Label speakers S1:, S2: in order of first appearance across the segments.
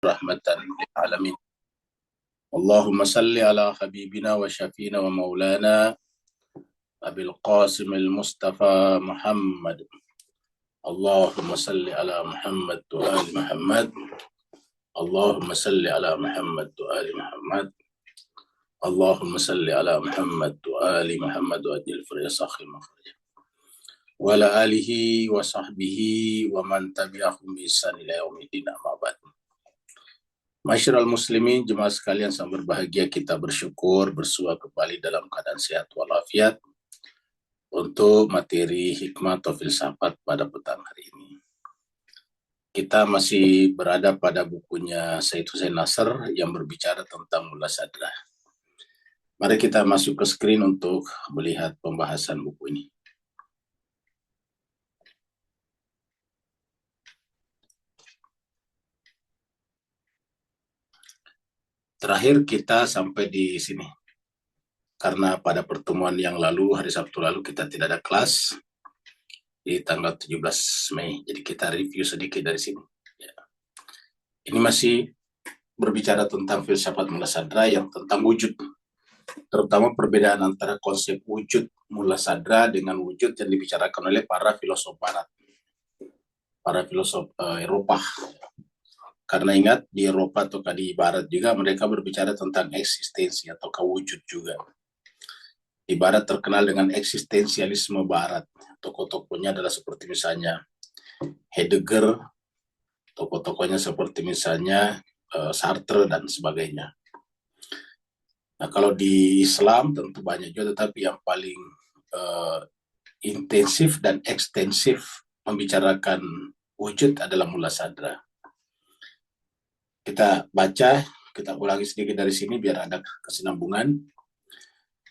S1: rahmatan lil alamin. Allahumma salli ala habibina wa syafiina wa maulana Abil Qasim al-Mustafa Muhammad. Allahumma salli ala Muhammad wa ali Muhammad. Allahumma salli ala Muhammad wa ali Muhammad. Allahumma salli ala Muhammad wa ali Muhammad wa ajil firyasakhil makhraj. Wa ala alihi wa sahbihi wa man tabi'ahum bi ihsan ila yaumil amma ba'd. Masyarul muslimin, jemaah sekalian sangat berbahagia, kita bersyukur bersua kembali dalam keadaan sehat walafiat untuk materi hikmah atau filsafat pada petang hari ini. Kita masih berada pada bukunya Said Hussein Nasr yang berbicara tentang Mullah Sadrah. Mari kita masuk ke screen untuk melihat pembahasan buku ini. Terakhir kita sampai di sini. Karena pada pertemuan yang lalu, hari Sabtu lalu, kita tidak ada kelas di tanggal 17 Mei. Jadi kita review sedikit dari sini. Ya. Ini masih berbicara tentang filsafat Mullah Sadrah yang tentang wujud. Terutama perbedaan antara konsep wujud Mullah Sadrah dengan wujud yang dibicarakan oleh para filosof Barat. Para filosof Eropa. Karena ingat, di Eropa atau di Barat juga mereka berbicara tentang eksistensi atau wujud juga. Di Barat terkenal dengan eksistensialisme Barat. Tokoh-tokohnya adalah seperti misalnya Heidegger, tokoh-tokohnya seperti misalnya Sartre dan sebagainya. Nah, kalau di Islam tentu banyak juga, tetapi yang paling intensif dan ekstensif membicarakan wujud adalah Mullah Sadrah. Kita baca, kita ulangi sedikit dari sini biar ada kesinambungan.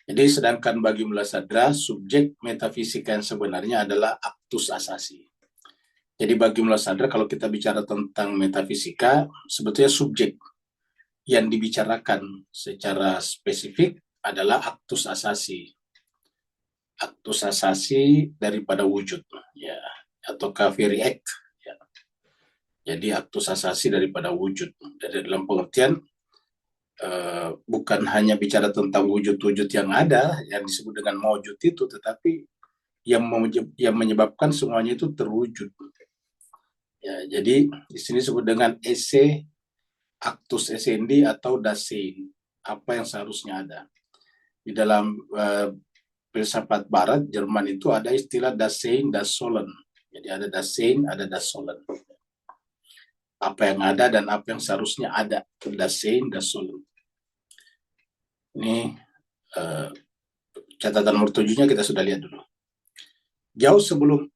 S1: Jadi sedangkan bagi Mullah Sadrah, subjek metafisika yang sebenarnya adalah aktus asasi. Jadi bagi Mullah Sadrah, kalau kita bicara tentang metafisika, sebetulnya subjek yang dibicarakan secara spesifik adalah aktus asasi. Aktus asasi daripada wujud, ya, atau kafiri act. Ya. Jadi aktus asasi daripada wujud. Dari dalam pengertian bukan hanya bicara tentang wujud-wujud yang ada, yang disebut dengan mawjud itu, tetapi yang menyebabkan semuanya itu terwujud. Ya, jadi di sini disebut dengan esse, actus essendi atau Dasein, apa yang seharusnya ada. Di dalam filsafat Barat, Jerman itu ada istilah Dasein, Das Sollen. Jadi ada Dasein, ada Das Sollen. Apa yang ada dan apa yang seharusnya ada. Dasein, Das Sollen. Ini catatan nomor 7-nya kita sudah lihat dulu. Jauh sebelum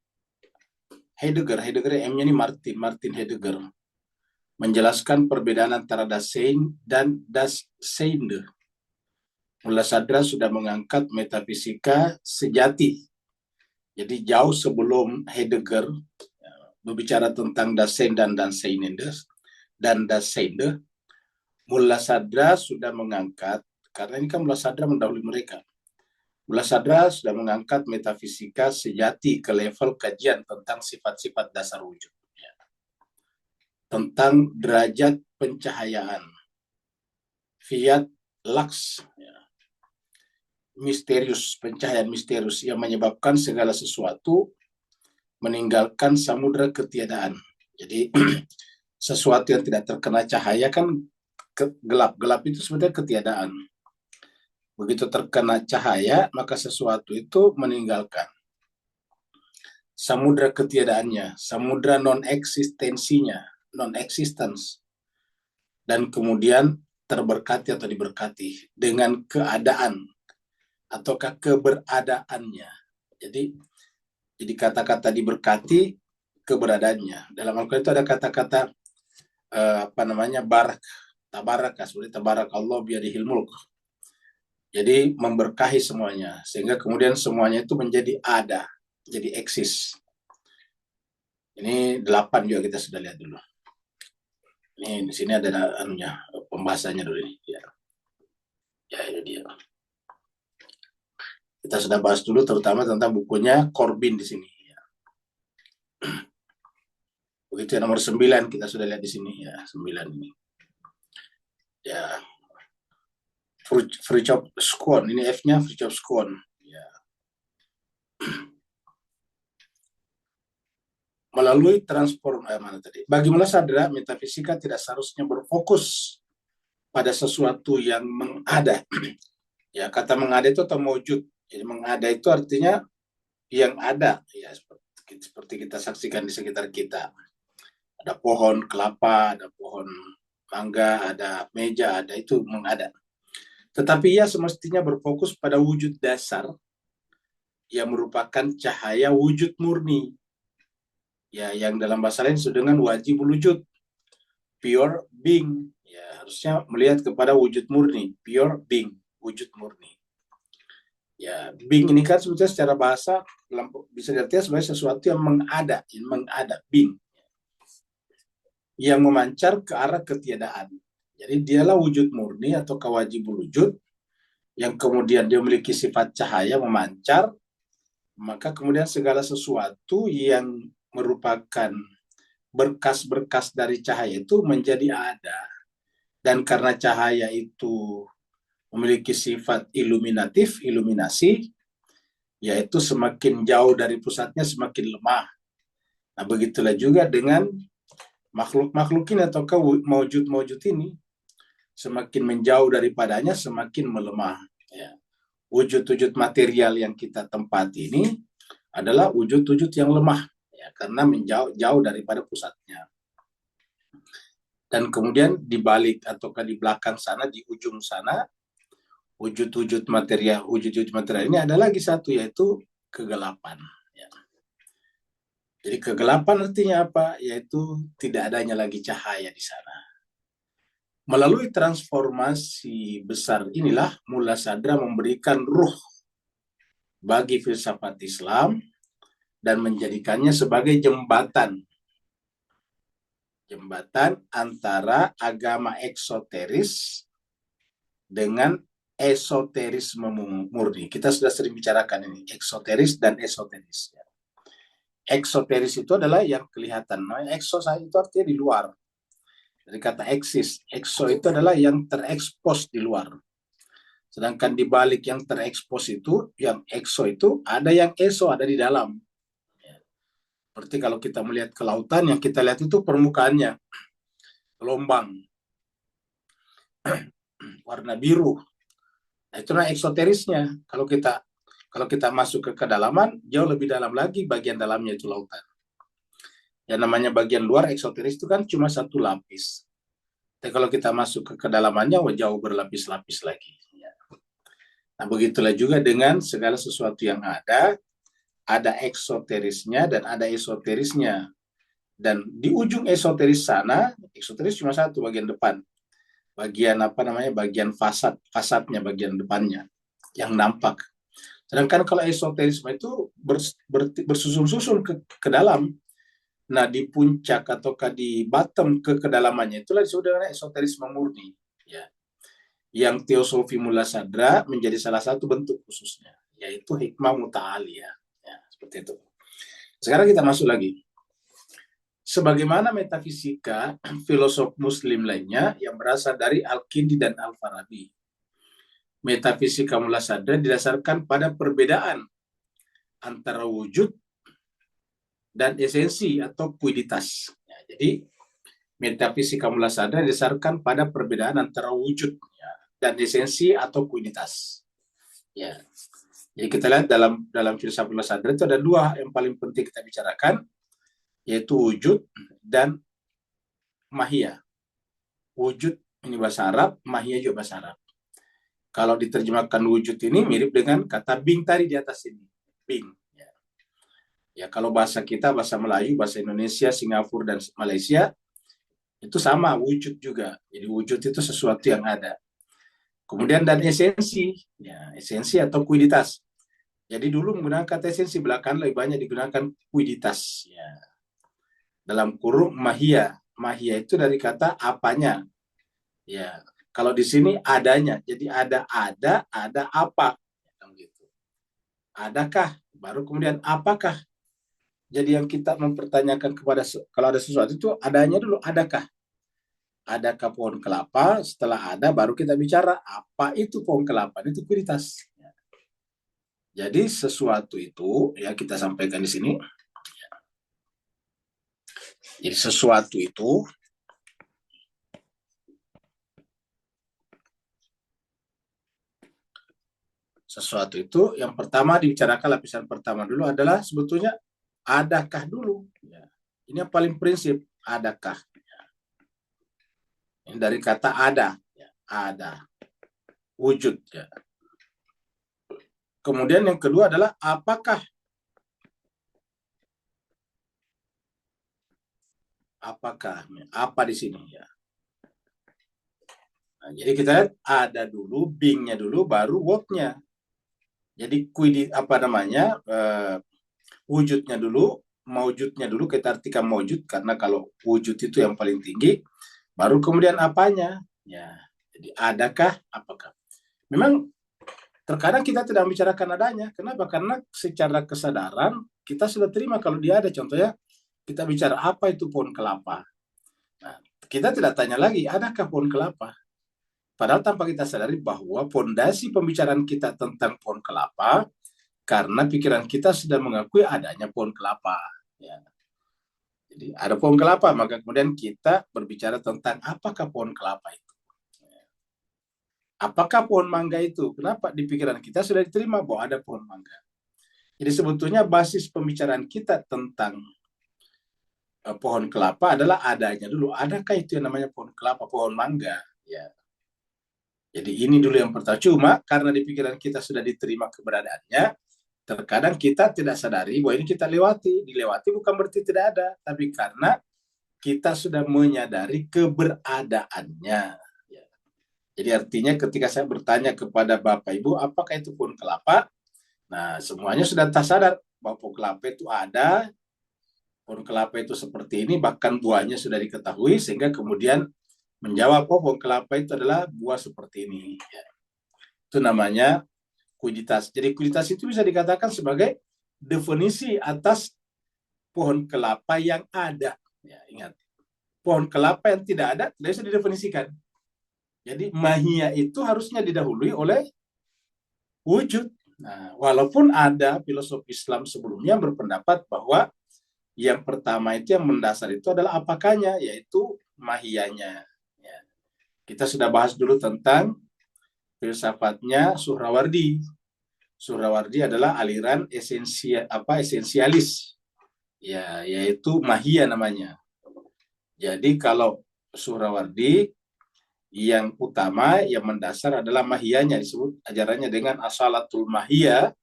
S1: Heidegger M-nya ini Martin Heidegger, menjelaskan perbedaan antara Dasein dan Dasseinde. Mullah Sadrah sudah mengangkat metafisika sejati. Jadi jauh sebelum Heidegger berbicara tentang Dasein dan Dasseinde, Mullah Sadrah sudah mengangkat, karena ini kan Mullah Sadrah mendahului mereka. Mullah Sadrah sudah mengangkat metafisika sejati ke level kajian tentang sifat-sifat dasar wujud. Ya. Tentang derajat pencahayaan. Fiat lux. Ya. Misterius, pencahayaan misterius yang menyebabkan segala sesuatu meninggalkan samudra ketiadaan. Jadi sesuatu yang tidak terkena cahaya kan gelap. Gelap itu sebenarnya ketiadaan. Begitu terkena cahaya, maka sesuatu itu meninggalkan samudra ketiadaannya, samudra non-eksistensinya, non-existence. Dan kemudian terberkati atau diberkati dengan keadaan ataukah keberadaannya. Jadi kata-kata diberkati keberadaannya. Dalam Al-Quran itu ada kata-kata barak, tabarak, seperti tabarak Allah biyadihil mulk. Jadi memberkahi semuanya, sehingga kemudian semuanya itu menjadi ada, jadi eksis. Ini 8 juga kita sudah lihat dulu. Ini di sini ada pembahasannya dulu ini. Ya ini dia. Kita sudah bahas dulu terutama tentang bukunya Corbin di sini. Ya. Begitu ya, nomor 9 kita sudah lihat di sini ya, 9 ini. Ya, Fritjof Schuon, ini F-nya Fritjof Schuon. Ya. Melalui bagi Mullah Sadra, metafisika tidak seharusnya berfokus pada sesuatu yang mengada. Ya, kata mengada itu atau mewujud. Jadi mengada itu artinya yang ada, ya seperti kita saksikan di sekitar kita. Ada pohon kelapa, ada pohon mangga, ada meja, ada, itu mengada. Tetapi ia semestinya berfokus pada wujud dasar yang merupakan cahaya wujud murni. Ya, yang dalam bahasa lain disebut dengan wajib wujud, pure being. Ya, harusnya melihat kepada wujud murni, pure being, wujud murni. Ya, being ini kan sebetulnya secara bahasa bisa diartikan sebagai sesuatu yang mengada, being, yang memancar ke arah ketiadaan. Jadi dialah wujud murni atau kewajibul wujud yang kemudian dia memiliki sifat cahaya memancar, maka kemudian segala sesuatu yang merupakan berkas-berkas dari cahaya itu menjadi ada. Dan karena cahaya itu memiliki sifat iluminatif, iluminasi, yaitu semakin jauh dari pusatnya semakin lemah. Nah, begitulah juga dengan makhluk-makhluk ini atau mewujud-mewujud ini, semakin menjauh daripadanya semakin melemah. Ya. Wujud-wujud material yang kita tempati ini adalah wujud-wujud yang lemah, ya, karena menjauh daripada pusatnya. Dan kemudian di balik ataukah di belakang sana, di ujung sana, wujud-wujud material ini ada lagi satu, yaitu kegelapan. Ya. Jadi kegelapan artinya apa? Yaitu tidak adanya lagi cahaya di sana. Melalui transformasi besar inilah Mullah Sadra memberikan ruh bagi filsafat Islam dan menjadikannya sebagai jembatan antara agama eksoteris dengan esoterisme murni. Kita sudah sering bicarakan ini, eksoteris dan esoteris. Eksoteris itu adalah yang kelihatan. Nah, eksos itu artinya di luar. Dari kata eksis, ekso itu adalah yang terekspos di luar. Sedangkan di balik yang terekspos itu, yang ekso itu, ada yang eso, ada di dalam. Seperti kalau kita melihat ke lautan, yang kita lihat itu permukaannya, gelombang, warna biru. Nah, itulah eksoterisnya. Kalau kita masuk ke kedalaman, jauh lebih dalam lagi bagian dalamnya itu lautan. Yang namanya bagian luar eksoteris itu kan cuma satu lapis. Tapi kalau kita masuk ke kedalamannya, jauh berlapis-lapis lagi. Nah, begitulah juga dengan segala sesuatu yang ada eksoterisnya dan ada esoterisnya. Dan di ujung esoteris sana, eksoteris cuma satu, bagian depan. Bagian fasadnya, bagian depannya yang nampak. Sedangkan kalau esoterisme itu bersusun-susun ke dalam. Nah, di puncak ataukah di bottom ke kedalamannya itulah disebut dengan esoterisme murni. Ya. Yang teosofi Mullah Sadra menjadi salah satu bentuk khususnya, yaitu hikmah muta'aliyah. Ya, seperti itu. Sekarang kita masuk lagi. Sebagaimana metafisika filosof muslim lainnya yang berasal dari Al-Kindi dan Al-Farabi, metafisika Mullah Sadra didasarkan pada perbedaan antara wujud dan esensi atau kuiditas. Ya, jadi metafisika Mullah Sadra didasarkan pada perbedaan antara wujud, ya, dan esensi atau kuiditas. Ya. Jadi kita lihat dalam filsafat Mullah Sadra itu ada dua yang paling penting kita bicarakan, yaitu wujud dan mahiyah. Wujud ini bahasa Arab, mahiyah juga bahasa Arab. Kalau diterjemahkan wujud ini mirip dengan kata bing tadi di atas ini, bing. Ya, kalau bahasa kita, bahasa Melayu, bahasa Indonesia, Singapura, dan Malaysia, itu sama, wujud juga. Jadi wujud itu sesuatu yang ada. Kemudian dan esensi, ya, esensi atau kuiditas. Jadi dulu menggunakan kata esensi, belakangan lebih banyak digunakan kuiditas. Ya. Dalam kurung mahia. Mahia itu dari kata apanya. Ya, kalau di sini adanya. Jadi ada apa. Gitu. Adakah, baru kemudian apakah. Jadi yang kita mempertanyakan kepada kalau ada sesuatu itu adanya dulu, adakah? adakah pohon kelapa? Setelah ada, baru kita bicara apa itu pohon kelapa. Itu kualitas. Jadi sesuatu itu, ya kita sampaikan di sini. Jadi sesuatu itu yang pertama dibicarakan lapisan pertama dulu adalah sebetulnya adakah dulu. Ya. Ini yang paling prinsip, adakah. Ini dari kata ada, ya. Ada, wujud. Ya. Kemudian yang kedua adalah apakah. Apakah, apa di sini ya. Nah, jadi kita lihat ada dulu, being-nya dulu, baru what-nya. Jadi apa namanya, wujudnya dulu, maujudnya dulu kita artikan maujud, karena kalau wujud itu yang paling tinggi, baru kemudian apanya. Ya, jadi adakah, apakah. Memang terkadang kita tidak membicarakan adanya. Kenapa? Karena secara kesadaran kita sudah terima kalau dia ada. Contohnya kita bicara apa itu pohon kelapa. Nah, kita tidak tanya lagi adakah pohon kelapa. Padahal tanpa kita sadari bahwa fondasi pembicaraan kita tentang pohon kelapa karena pikiran kita sudah mengakui adanya pohon kelapa. Ya. Jadi ada pohon kelapa, maka kemudian kita berbicara tentang apakah pohon kelapa itu. Apakah pohon mangga itu? Kenapa di pikiran kita sudah diterima bahwa ada pohon mangga. Jadi sebetulnya basis pembicaraan kita tentang pohon kelapa adalah adanya dulu. Adakah itu yang namanya pohon kelapa, pohon mangga? Ya. Jadi ini dulu yang pertama. Cuma karena di pikiran kita sudah diterima keberadaannya, terkadang kita tidak sadari bahwa ini kita lewati. Dilewati bukan berarti tidak ada, tapi karena kita sudah menyadari keberadaannya. Ya. Jadi artinya ketika saya bertanya kepada Bapak Ibu, apakah itu pohon kelapa? Nah, semuanya sudah tak sadar bahwa pohon kelapa itu ada, pohon kelapa itu seperti ini, bahkan buahnya sudah diketahui, sehingga kemudian menjawab, oh pohon kelapa itu adalah buah seperti ini. Ya. Itu namanya kuiditas. Jadi kuiditas itu bisa dikatakan sebagai definisi atas pohon kelapa yang ada. Ya, ingat, pohon kelapa yang tidak ada tidak bisa didefinisikan. Jadi mahia itu harusnya didahului oleh wujud. Nah, walaupun ada filosofi Islam sebelumnya berpendapat bahwa yang pertama itu yang mendasar itu adalah apakahnya, yaitu mahianya. Ya. Kita sudah bahas dulu tentang filsafatnya Suhrawardi. Suhrawardi adalah aliran esensialis, ya, yaitu mahia namanya. Jadi kalau Suhrawardi yang utama, yang mendasar adalah mahiyanya, disebut ajarannya dengan asalatul mahiyah.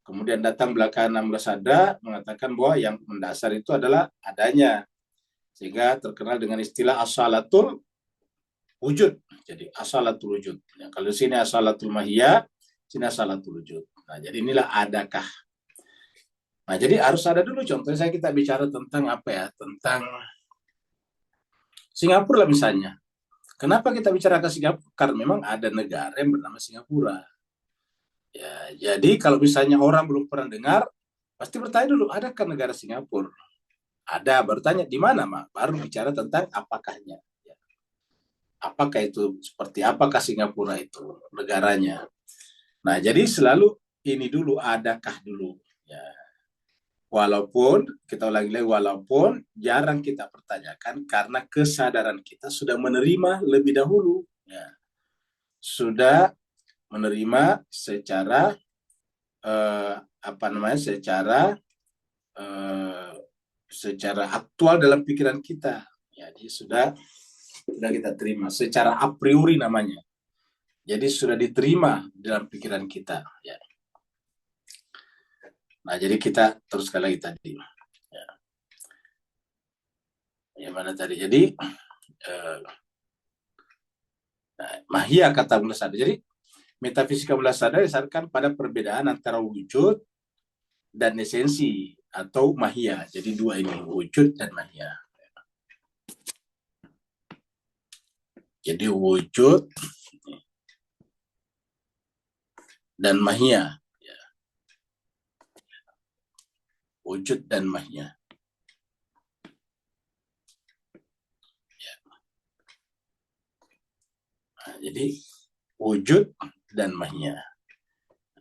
S1: Kemudian datang belakangan 16 Sadra mengatakan bahwa yang mendasar itu adalah adanya, sehingga terkenal dengan istilah asalatul wujud. Jadi asalatul wujud. Ya, kalau di sini asalatul mahiyah, sini asalatul wujud. Nah, jadi inilah adakah. Nah, jadi harus ada dulu. Contohnya kita bicara tentang apa ya? Tentang Singapura lah misalnya. Kenapa kita bicara ke Singapura? Karena memang ada negara yang bernama Singapura. Ya, jadi kalau misalnya orang belum pernah dengar, pasti bertanya dulu, adakah negara Singapura? Ada, bertanya di mana, Mak? Baru bicara tentang apakahnya. Ya. Apakah itu, seperti apakah Singapura itu negaranya? Nah, jadi selalu ini dulu, adakah dulu. Ya. Walaupun, kita ulangi lagi, walaupun jarang kita pertanyakan karena kesadaran kita sudah menerima lebih dahulu. Ya. Sudah menerima secara apa namanya, secara aktual dalam pikiran kita. Jadi sudah kita terima secara a priori namanya. Jadi sudah diterima dalam pikiran kita. Ya. Nah, jadi kita teruskan lagi tadi. Ya. Yang mana tadi? Jadi mahia kata mula sadar. Jadi metafisika mula sadar disasarkan pada perbedaan antara wujud dan esensi atau mahia. Jadi dua ini, wujud dan mahia. Jadi wujud dan mahia. Ya. Wujud dan mahia. Ya. Jadi wujud dan mahiyah.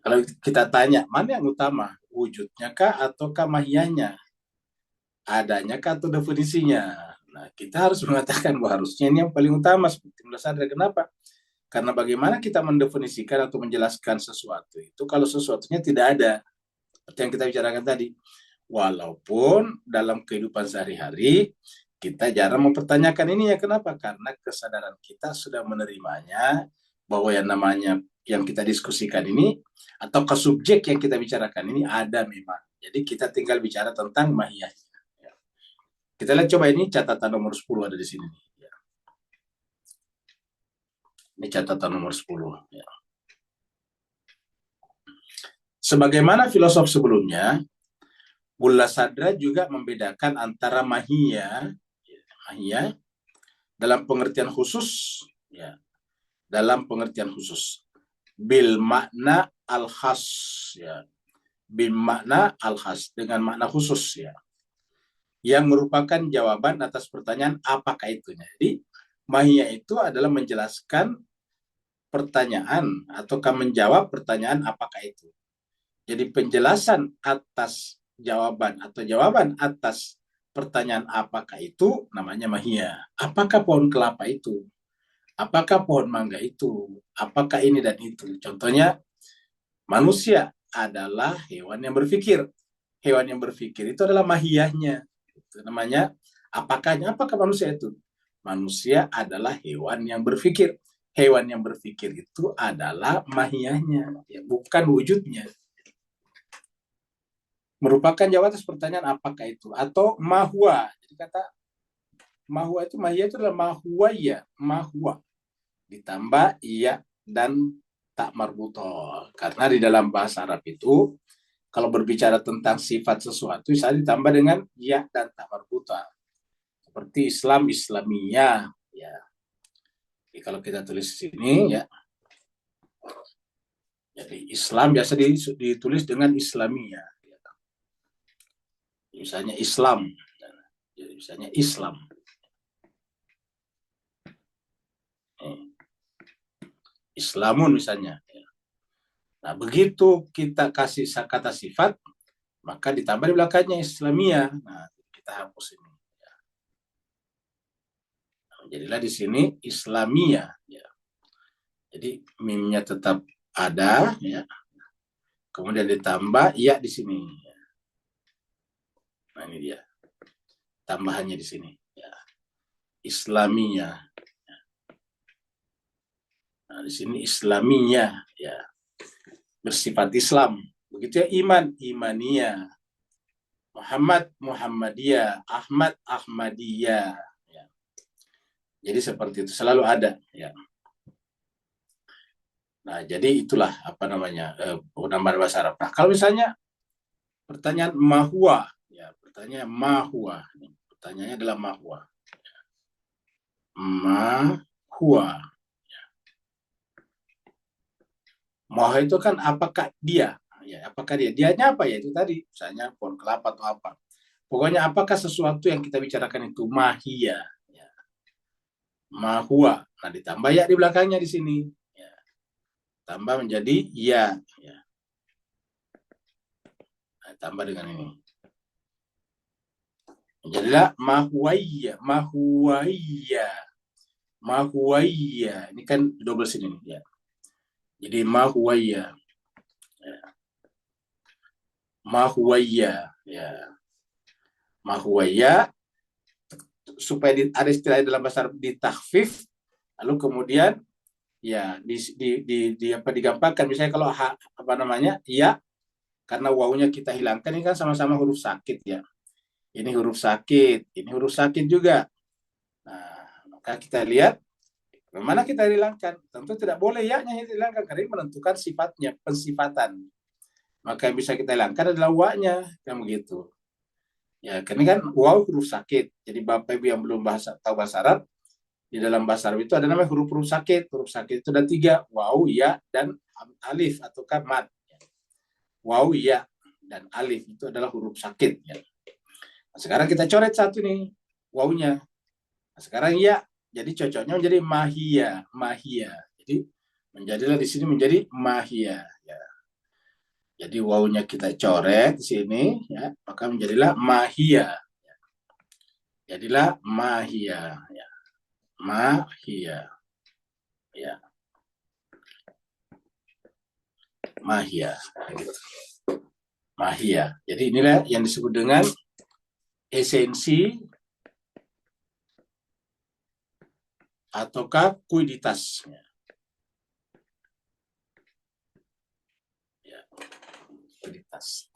S1: Kalau kita tanya, mana yang utama? Wujudnya kah ataukah mahiyahnya? Adanya kah atau definisinya? Nah, kita harus mengatakan bahwa harusnya ini yang paling utama seperti mula sadar. Kenapa? Karena bagaimana kita mendefinisikan atau menjelaskan sesuatu itu kalau sesuatunya tidak ada. Seperti yang kita bicarakan tadi. Walaupun dalam kehidupan sehari-hari kita jarang mempertanyakan ini ya. Kenapa? Karena kesadaran kita sudah menerimanya bahwa yang namanya yang kita diskusikan ini atau ke subjek yang kita bicarakan ini ada memang. Jadi kita tinggal bicara tentang mahiyahnya. Kita lihat coba ini catatan nomor 10 ada di sini. Ini catatan nomor 10. Sebagaimana filosof sebelumnya, Mulla Sadra juga membedakan antara mahiyah dalam pengertian khusus, ya, dalam pengertian khusus, bil makna al khas, ya, bil makna al khas dengan makna khusus, ya, yang merupakan jawaban atas pertanyaan apakah itu. Jadi mahiyah itu adalah menjelaskan pertanyaan ataukah menjawab pertanyaan apakah itu. Jadi penjelasan atas jawaban atau jawaban atas pertanyaan apakah itu namanya mahiyah. Apakah pohon kelapa itu? Apakah pohon mangga itu? Apakah ini dan itu? Contohnya, manusia adalah hewan yang berpikir. Hewan yang berpikir itu adalah mahiyahnya. Itu namanya apakahnya. Apakah manusia itu? Manusia adalah hewan yang berpikir. Hewan yang berpikir itu adalah mahiyahnya, ya, bukan wujudnya. Merupakan jawaban atas pertanyaan apakah itu atau mahwa. Jadi kata mahwa itu mahiyah itu adalah mahwaya, mahwa ditambah iya dan tak marbutoh. Karena di dalam bahasa Arab itu kalau berbicara tentang sifat sesuatu bisa ditambah dengan iya dan tak marbutoh. Seperti Islam, Islamiyah, ya. Jadi kalau kita tulis di sini, ya. Jadi Islam biasa ditulis dengan Islamiyah. Misalnya Islam, jadi misalnya Islam. Islamun misalnya. Nah, begitu kita kasih kata sifat, maka ditambah di belakangnya Islamiyah. Nah, kita hapus ini. Nah, jadilah di sini Islamiyah. Ya. Jadi mimnya tetap ada, ya. Kemudian ditambah ya di sini. Nah, ini dia. Tambahannya di sini. Ya. Islamiyah. Nah, di sini Islamiyah. Ya. Bersifat Islam. Begitu ya iman, imaniyah. Muhammad, Muhammadiyah. Ahmad, Ahmadiyah. Ya. Jadi seperti itu selalu ada. Ya. Nah, jadi itulah apa namanya penambahan bahasa Arab. Nah, kalau misalnya pertanyaan mahwa, ya pertanyaan mahwa. Pertanyaannya adalah mahwa. Mahwa. Mahwa itu kan apakah dia? Ya, apakah dia? Dianya apa ya? Itu tadi, misalnya pohon kelapa atau apa. Pokoknya apakah sesuatu yang kita bicarakan itu mahiyah. Ya. Mahwa. Nah, ditambah ya di belakangnya di sini. Ya. Tambah menjadi ya. Ya. Nah, tambah dengan ini. Jadilah mahwaya, mahwaya, mahwaya. Ini kan double sini ya. Jadi mahwaya, ya. Mahwaya, ya. Mahwaya supaya ada istilah dalam bahasa Arab ditakhfif, lalu kemudian ya digampangkan. Misalnya kalau apa namanya ya, karena wawunya kita hilangkan, ini kan sama-sama huruf sakit ya. Ini huruf sakit, ini huruf sakit juga. Nah, maka kita lihat bagaimana kita hilangkan. Tentu tidak boleh ya-nya hilangkan karena ini menentukan sifatnya, pensifatan. Maka yang bisa kita hilangkan adalah wa-nya, kan begitu. Ya, karena kan waw huruf sakit. Jadi Bapak Ibu yang belum tahu bahasa Arab, di dalam bahasa Arab itu ada namanya huruf-huruf sakit. Huruf sakit itu ada 3, waw, ya, dan alif atau mad. Waw, ya, dan alif itu adalah huruf sakit. Ya. Nah, sekarang kita coret satu nih, wawnya. Nah, sekarang ya, jadi cocoknya menjadi mahia, mahia. Jadi menjadilah di sini menjadi mahia. Ya. Jadi wawunya kita coret di sini, ya, maka menjadilah mahia. Jadilah mahia. Ya. Mahia. Ya. Mahia. Gitu. Mahia. Jadi inilah yang disebut dengan esensi ataukah kuiditas. Ya, kuiditas.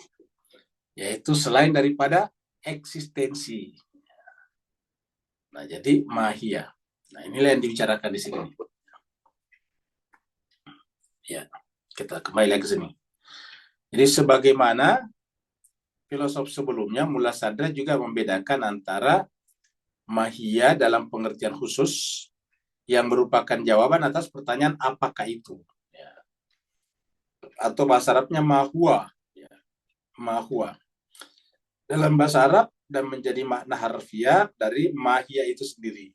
S1: Yaitu selain daripada eksistensi. Nah, jadi mahia. Nah, inilah yang dibicarakan di sini. Ya, kita kembali lagi ke sini. Jadi sebagaimana filosof sebelumnya, Mula Sadra juga membedakan antara mahia dalam pengertian khusus yang merupakan jawaban atas pertanyaan apakah itu, ya. Atau bahasa Arabnya mahua, ya. Mahua dalam bahasa Arab dan menjadi makna harfiah dari mahia itu sendiri.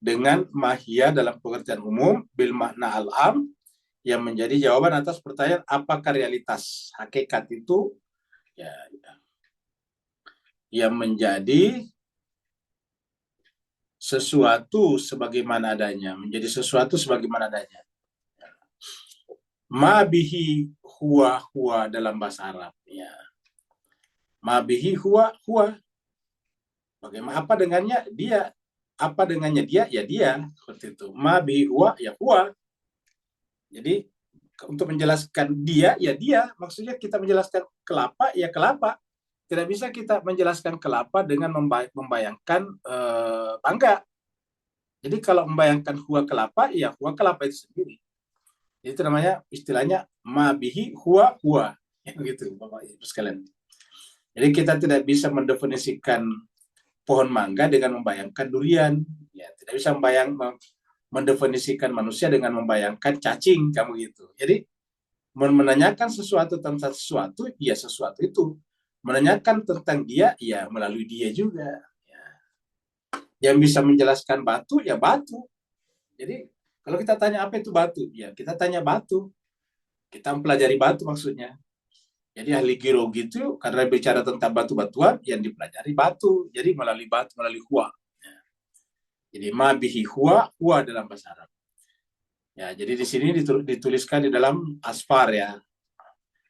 S1: Dengan mahia dalam pengertian umum bil makna al-am yang menjadi jawaban atas pertanyaan apakah realitas hakikat itu, ya, yang menjadi sesuatu sebagaimana adanya, menjadi sesuatu sebagaimana adanya. Ma bihi huwa huwa dalam bahasa Arab, ya. Ma bihi huwa huwa. Bagaimana apa dengannya dia? Apa dengannya dia? Ya dia, seperti itu. Ma bihi huwa ya huwa. Jadi untuk menjelaskan dia, ya dia. Maksudnya kita menjelaskan kelapa, ya kelapa. Tidak bisa kita menjelaskan kelapa dengan membayangkan tangga. Jadi kalau membayangkan huwa kelapa, ya huwa kelapa itu sendiri. Itu namanya istilahnya ma bihi huwa huwa. Ya, gitu, Bapak Ibu sekalian. Jadi kita tidak bisa mendefinisikan pohon mangga dengan membayangkan durian. Ya, tidak bisa mendefinisikan manusia dengan membayangkan cacing, kamu gitu. Jadi menanyakan sesuatu tentang sesuatu, ya sesuatu itu. Menanyakan tentang dia, ya melalui dia juga. Ya. Yang bisa menjelaskan batu, ya batu. Jadi kalau kita tanya apa itu batu, ya kita tanya batu. Kita mempelajari batu maksudnya. Jadi ahli geologi itu karena bicara tentang batu-batuan, yang dipelajari batu. Jadi melalui batu, melalui huwa. Ya. Jadi ma bihi huwa, huwa dalam bahasa Arab. Ya, jadi di sini dituliskan di dalam Asfar, ya.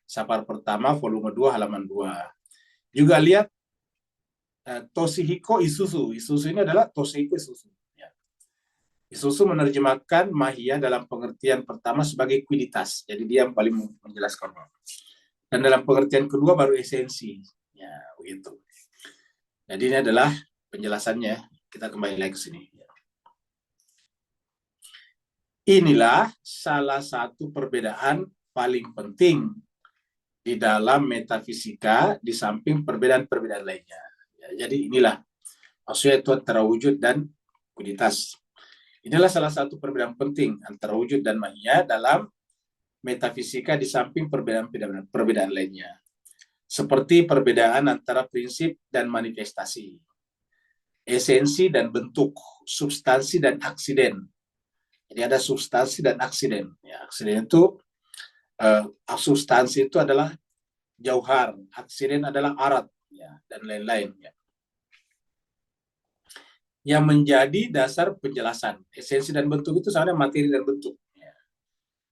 S1: Safar pertama volume 2 halaman 2. Juga lihat Toshihiko Isuzu. Isuzu ini adalah Toshihiko Isuzu. Ya. Isuzu menerjemahkan mahia dalam pengertian pertama sebagai kuiditas. Jadi dia yang paling menjelaskan. Dan dalam pengertian kedua baru esensi. Ya, begitu. Jadi ini adalah penjelasannya. Kita kembali lagi ke sini. Inilah salah satu perbedaan paling penting di dalam metafisika di samping perbedaan-perbedaan lainnya. Ya, jadi inilah maksudnya itu antara wujud dan kuiditas. Inilah salah satu perbedaan penting antara wujud dan mahia dalam metafisika di samping perbedaan lainnya. Seperti perbedaan antara prinsip dan manifestasi, esensi dan bentuk, substansi dan aksiden. Jadi ada substansi dan aksiden. Ya, aksiden itu substansi itu adalah jauhar, aksiden adalah arat, ya, dan lain-lain. Ya. Yang menjadi dasar penjelasan. Esensi dan bentuk itu sama materi dan bentuk. Ya.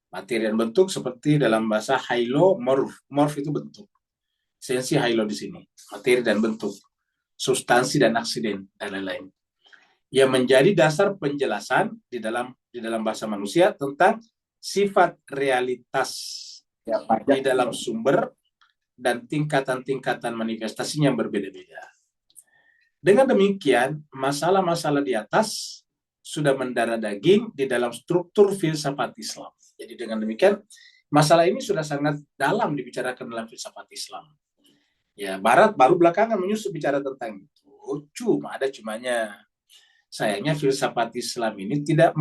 S1: Materi dan bentuk seperti dalam bahasa hailo, morf itu bentuk. Esensi hailo di sini, materi dan bentuk, substansi dan aksiden, dan lain-lain. Yang menjadi dasar penjelasan di dalam bahasa manusia tentang sifat realitas, ya, di dalam sumber dan tingkatan-tingkatan manifestasinya yang berbeda-beda. Dengan demikian, masalah-masalah di atas sudah mendarah daging di dalam struktur filsafat Islam. Jadi dengan demikian, masalah ini sudah sangat dalam dibicarakan dalam filsafat Islam. Ya, Barat baru belakangan menyusup bicara tentang itu. Cuma ada cumanya. Sayangnya filsafat Islam ini tidak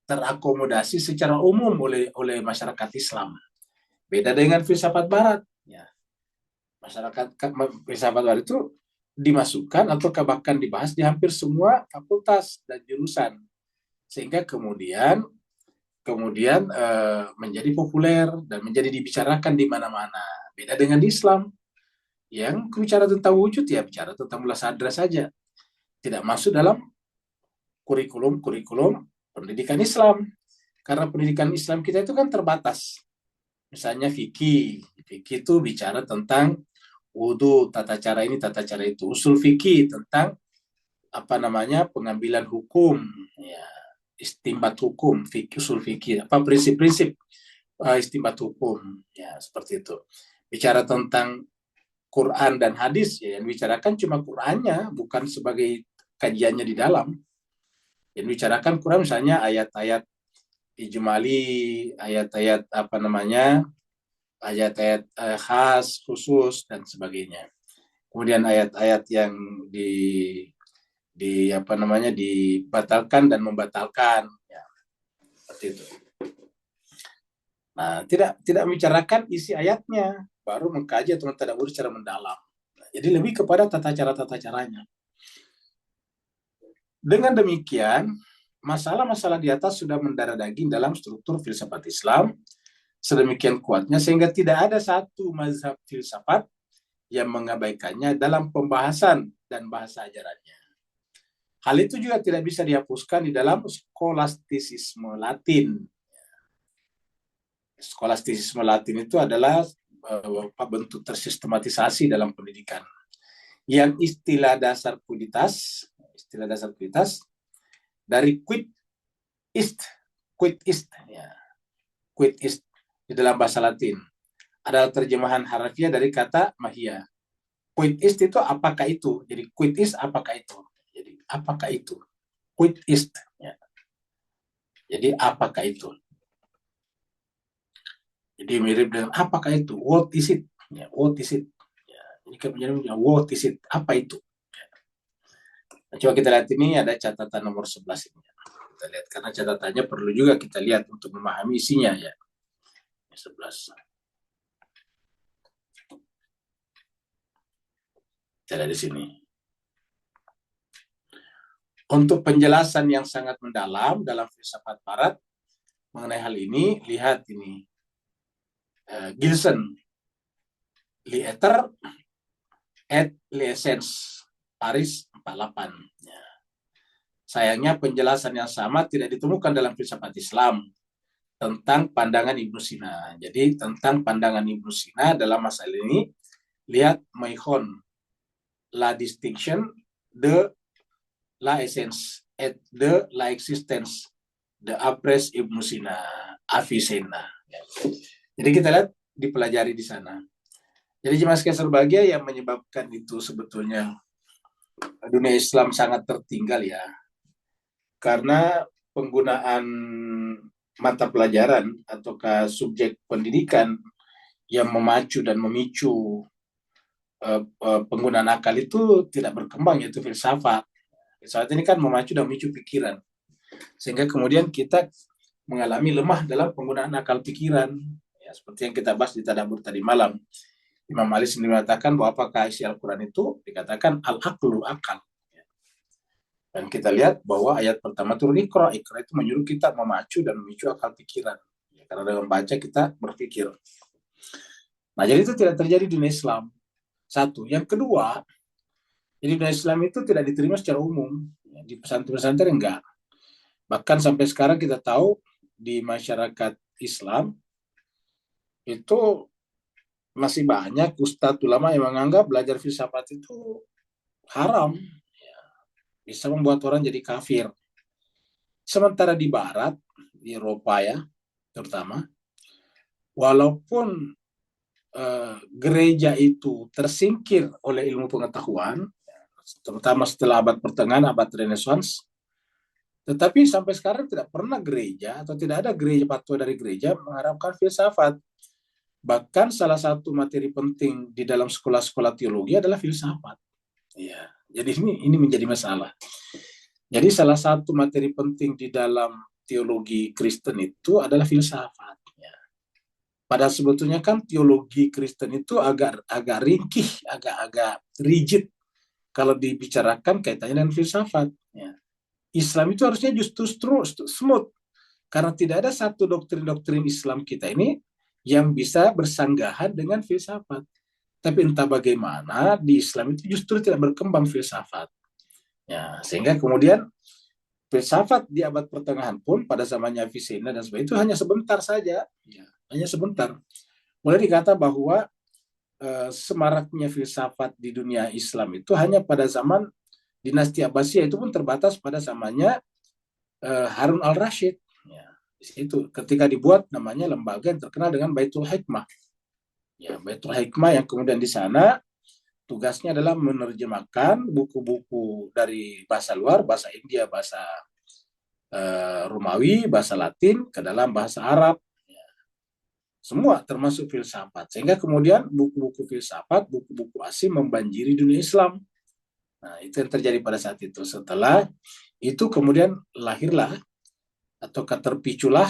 S1: terakomodasi secara umum oleh masyarakat Islam. Beda dengan filsafat Barat. Ya. Masyarakat filsafat Barat itu dimasukkan atau bahkan dibahas di hampir semua fakultas dan jurusan, sehingga kemudian menjadi populer dan menjadi dibicarakan di mana-mana. Beda dengan di Islam yang bicara tentang wujud ya bicara tentang mula sadra saja, tidak masuk dalam kurikulum pendidikan Islam, karena pendidikan Islam kita itu kan terbatas. Misalnya fikih itu bicara tentang wudhu, tata cara ini, tata cara itu. Usul fikih tentang pengambilan hukum, ya, istimbat hukum, usul fikih, prinsip-prinsip istimbat hukum, ya seperti itu. Bicara tentang Quran dan hadis, ya yang bicarakan cuma Qurannya, bukan sebagai kajiannya di dalam. Yang bicarakan Quran misalnya ayat-ayat ijmali, ayat-ayat ayat-ayat khas, khusus dan sebagainya. Kemudian ayat-ayat yang dibatalkan dan membatalkan, ya, seperti itu. Nah, tidak membicarakan isi ayatnya, baru mengkaji atau mentadabbur secara mendalam. Nah, jadi lebih kepada tata caranya. Dengan demikian, masalah-masalah di atas sudah mendarah daging dalam struktur filsafat Islam sedemikian kuatnya sehingga tidak ada satu mazhab filsafat yang mengabaikannya dalam pembahasan dan bahasa ajarannya. Hal itu juga tidak bisa dihapuskan di dalam skolastisisme Latin. Skolastisisme Latin itu adalah bentuk tersistematisasi dalam pendidikan. Yang istilah dasar kuiditas dari quid ist ya. Quid ist di dalam bahasa Latin adalah terjemahan harfiah dari kata mahia. Quid ist itu apakah itu? Jadi quid ist apakah itu? Jadi apakah itu? Quid ist ya. Jadi apakah itu? Jadi mirip dengan apakah itu? What is it? Ya, what is it? Ya, ini kemudian what is it? Apa itu? Ya. Nah, coba kita lihat ini ada catatan nomor 11 ini. Kita lihat karena catatannya perlu juga kita lihat untuk memahami isinya ya. 11. Kita lihat di sini. Untuk penjelasan yang sangat mendalam dalam filsafat Barat mengenai hal ini, lihat ini. Gilson, L'Ether et l'Essence, Paris 48. Ya. Sayangnya penjelasan yang sama tidak ditemukan dalam filsafat Islam tentang pandangan Ibnu Sina. Jadi tentang pandangan Ibnu Sina dalam masalah ini, lihat Maihon, la distinction de la essence et de la existence de après Ibnu Sina, Avicenna. Jadi kita lihat dipelajari di sana. Jadi jemaah sekalian berbahagia yang menyebabkan itu sebetulnya dunia Islam sangat tertinggal ya. Karena penggunaan mata pelajaran ataukah subjek pendidikan yang memacu dan memicu penggunaan akal itu tidak berkembang, yaitu filsafat. Filsafat ini kan memacu dan memicu pikiran. Sehingga kemudian kita mengalami lemah dalam penggunaan akal pikiran. Ya, seperti yang kita bahas di tadabbur tadi malam. Imam Ali sendiri mengatakan bahwa apakah isi Al-Quran itu dikatakan al-aqlu, akal. Dan kita lihat bahwa ayat pertama turun Iqra itu menyuruh kita memacu dan memicu akal pikiran. Ya, karena dengan baca kita berpikir. Nah, jadi itu tidak terjadi di dunia Islam. Satu. Yang kedua, jadi dunia Islam itu tidak diterima secara umum. Ya, di pesantren-pesantren enggak. Bahkan sampai sekarang kita tahu di masyarakat Islam itu masih banyak ustadz ulama yang menganggap belajar filsafat itu haram, ya, bisa membuat orang jadi kafir. Sementara di Barat, di Eropa ya, terutama, walaupun gereja itu tersingkir oleh ilmu pengetahuan, terutama setelah abad pertengahan, abad Renaissance, tetapi sampai sekarang tidak pernah gereja atau tidak ada gereja fatwa dari gereja mengharapkan filsafat. Bahkan salah satu materi penting di dalam sekolah-sekolah teologi adalah filsafat. Ya, jadi ini menjadi masalah. Jadi salah satu materi penting di dalam teologi Kristen itu adalah filsafat. Ya. Padahal sebetulnya kan teologi Kristen itu agak ringkih, agak rigid kalau dibicarakan kaitannya dengan filsafat. Ya. Islam itu harusnya justru smooth, karena tidak ada satu doktrin-doktrin Islam kita ini yang bisa bersanggahan dengan filsafat. Tapi entah bagaimana di Islam itu justru tidak berkembang filsafat. Ya, sehingga kemudian filsafat di abad pertengahan pun pada zamannya Avicenna dan sebagainya itu hanya sebentar saja, ya, hanya sebentar. Boleh dikata bahwa semaraknya filsafat di dunia Islam itu hanya pada zaman dinasti Abbasiyah, itu pun terbatas pada zamannya Harun al-Rashid. Ya, itu ketika dibuat namanya lembaga yang terkenal dengan Baitul Hikmah. Ya, Baitul Hikmah yang kemudian di sana tugasnya adalah menerjemahkan buku-buku dari bahasa luar, bahasa India, bahasa Romawi, bahasa Latin ke dalam bahasa Arab. Ya, semua termasuk filsafat. Sehingga kemudian buku-buku filsafat, buku-buku asing membanjiri dunia Islam. Nah, itu yang terjadi pada saat itu. Setelah itu kemudian lahirlah atau terpiculah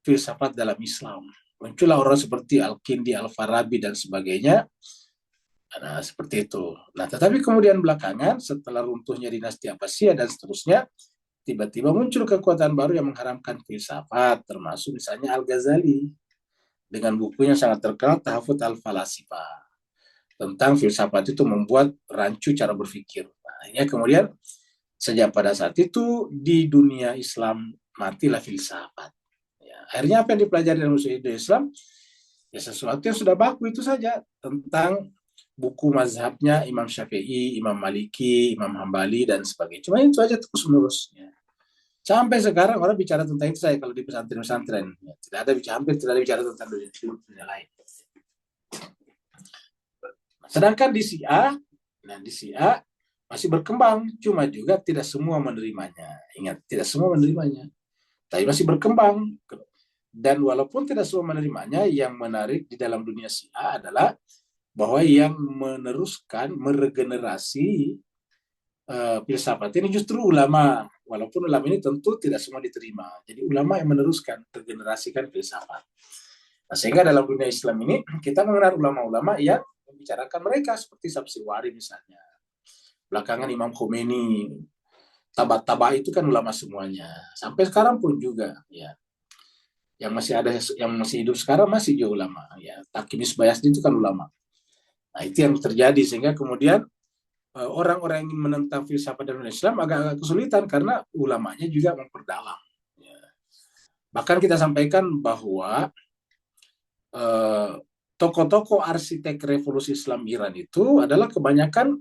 S1: filsafat dalam Islam. Muncullah orang seperti Al-Kindi, Al-Farabi, dan sebagainya. Nah, seperti itu. Nah, tetapi kemudian belakangan, setelah runtuhnya dinasti Abbasiyah dan seterusnya, tiba-tiba muncul kekuatan baru yang mengharamkan filsafat, termasuk misalnya Al-Ghazali, dengan bukunya sangat terkenal, Tahafut Al-Falasifah. Tentang filsafat itu membuat rancu cara berpikir. Nah, kemudian, sejak pada saat itu, di dunia Islam, matilah filsafat. Ya, akhirnya apa yang dipelajari dalam dunia Islam? Ya sesuatu yang sudah baku itu saja, tentang buku mazhabnya Imam Syafi'i, Imam Maliki, Imam Hambali, dan sebagainya. Cuma itu aja terus-menerus. Ya. Sampai sekarang orang bicara tentang itu saya kalau di pesantren-pesantren. Ya, tidak ada hampir tidak ada bicara tentang dunia lain. Sedangkan di Syiah, nah di Syiah masih berkembang, cuma juga tidak semua menerimanya. Ingat, tidak semua menerimanya. Tapi masih berkembang. Dan walaupun tidak semua menerimanya, yang menarik di dalam dunia Syiah adalah bahwa yang meneruskan, meregenerasi filsafat ini justru ulama. Walaupun ulama ini tentu tidak semua diterima. Jadi ulama yang meneruskan, regenerasikan filsafat. Nah, sehingga dalam dunia Islam ini kita mengenal ulama-ulama yang membicarakan mereka seperti Sabsiwari misalnya. Belakangan Imam Khomeini, Taba-Taba itu kan ulama semuanya. Sampai sekarang pun juga, ya. Yang masih ada, yang masih hidup sekarang masih juga ulama. Ya, Takimis Bayazid itu kan ulama. Nah, itu yang terjadi sehingga kemudian orang-orang yang ingin menentang filsafat dalam Islam agak-agak kesulitan karena ulamanya juga memperdalam. Ya. Bahkan kita sampaikan bahwa tokoh-tokoh arsitek revolusi Islam Iran itu adalah kebanyakan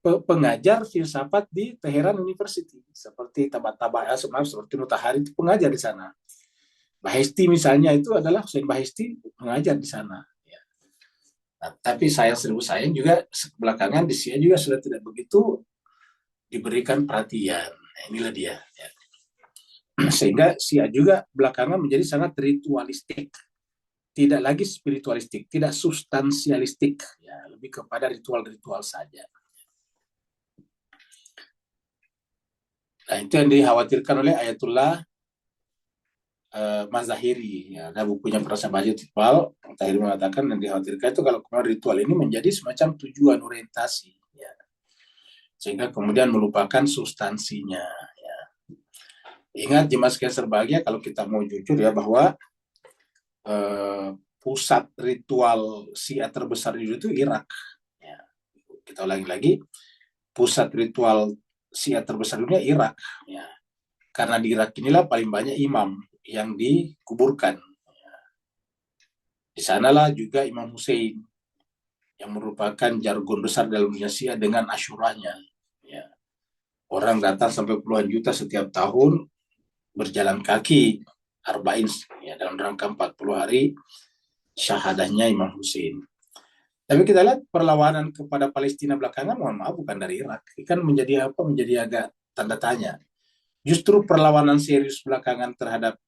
S1: pengajar filsafat di Teheran University, seperti Tabatabai, seperti Mutahari itu pengajar di sana. Bahesti misalnya itu adalah Hussein Bahesti pengajar di sana. Nah, tapi sayang seribu sayang juga belakangan di Syiah juga sudah tidak begitu diberikan perhatian. Nah, inilah dia. Ya. Sehingga Syiah juga belakangan menjadi sangat ritualistik. Tidak lagi spiritualistik, tidak substansialistik. Ya, lebih kepada ritual-ritual saja. Nah, itu yang dikhawatirkan oleh Ayatullah Mazahiri. Ya, ada bukunya Perasa Baja Iqbal, Tahir mengatakan dan dikhawatirkan itu kalau kemudian ritual ini menjadi semacam tujuan orientasi. Ya. Sehingga kemudian melupakan substansinya. Ya. Ingat jemaah sekalian berbahagia, kalau kita mau jujur ya bahwa pusat ritual Syiah terbesar itu Irak. Ya. Kita ulangi lagi, pusat ritual Syiah terbesar dunia Irak. Ya. Karena di Irak inilah paling banyak imam yang dikuburkan. Di sanalah juga Imam Hussein yang merupakan jargon besar dalam dunia Syiah dengan asyuranya. Ya. Orang datang sampai puluhan juta setiap tahun berjalan kaki arba'in ya, dalam rangka 40 hari syahadahnya Imam Hussein. Tapi kita lihat perlawanan kepada Palestina belakangan, mohon maaf bukan dari Irak. Kan menjadi apa? Menjadi agak tanda tanya. Justru perlawanan serius belakangan terhadap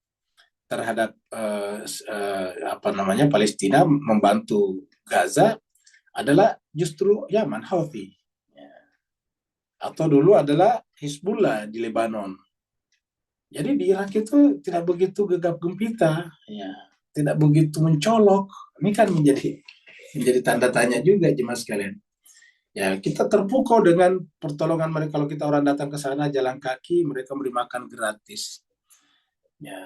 S1: apa namanya Palestina membantu Gaza adalah justru Yaman, Houthi. Ya. Atau dulu adalah Hizbullah di Lebanon. Jadi di Irak itu tidak begitu gegap gempita, ya, tidak begitu mencolok. Ini kan menjadi tanda tanya juga jemaah sekalian. Ya, kita terpukau dengan pertolongan mereka. Kalau kita orang datang ke sana jalan kaki, mereka beri makan gratis. Ya,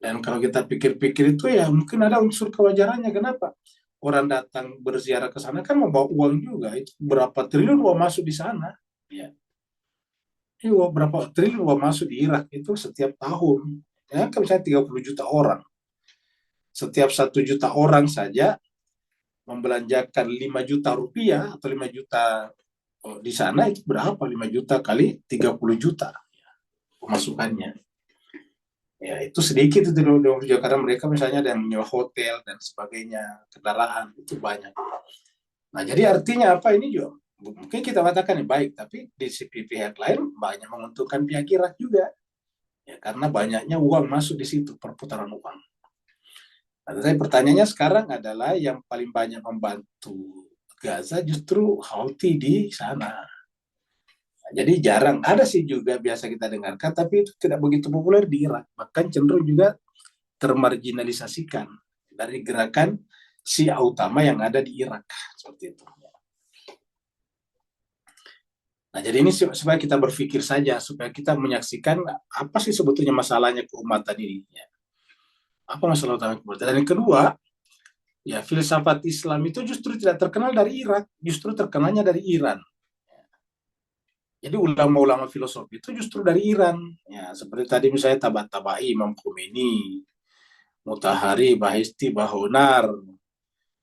S1: dan kalau kita pikir-pikir itu ya mungkin ada unsur kewajarannya. Kenapa? Orang datang berziarah ke sana kan membawa uang juga. Itu berapa triliun uang masuk di sana. Ya, ini berapa triliun uang masuk di Irak itu setiap tahun. Ya, kan misalnya 30 juta orang. Setiap 1 juta orang saja membelanjakan 5 juta rupiah atau 5 juta di sana itu berapa? 5 juta kali 30 juta pemasukannya. Ya, itu sedikit itu di karena mereka misalnya ada yang menyewa hotel dan sebagainya, kendaraan itu banyak. Nah, jadi artinya apa ini juga? Mungkin kita katakan yang baik, tapi di sisi pihak lain banyak menguntungkan pihak Irak juga. Ya, karena banyaknya uang masuk di situ, perputaran uang. Nah, tapi pertanyaannya sekarang adalah yang paling banyak membantu Gaza justru Houthi di sana. Jadi jarang, ada sih juga biasa kita dengarkan, tapi itu tidak begitu populer di Irak. Bahkan cenderung juga termarginalisasikan dari gerakan Syiah utama yang ada di Irak. Seperti itu. Nah, jadi ini supaya kita berpikir saja, supaya kita menyaksikan apa sih sebetulnya masalahnya keumatan ini. Ya. Apa masalah utama keumatan? Dan yang kedua, ya filsafat Islam itu justru tidak terkenal dari Irak, justru terkenalnya dari Iran. Jadi ulama-ulama filosofi itu justru dari Iran. Ya, seperti tadi misalnya Tabatabai, Imam Khomeini, Mutahari, Bahesti, Bahonar,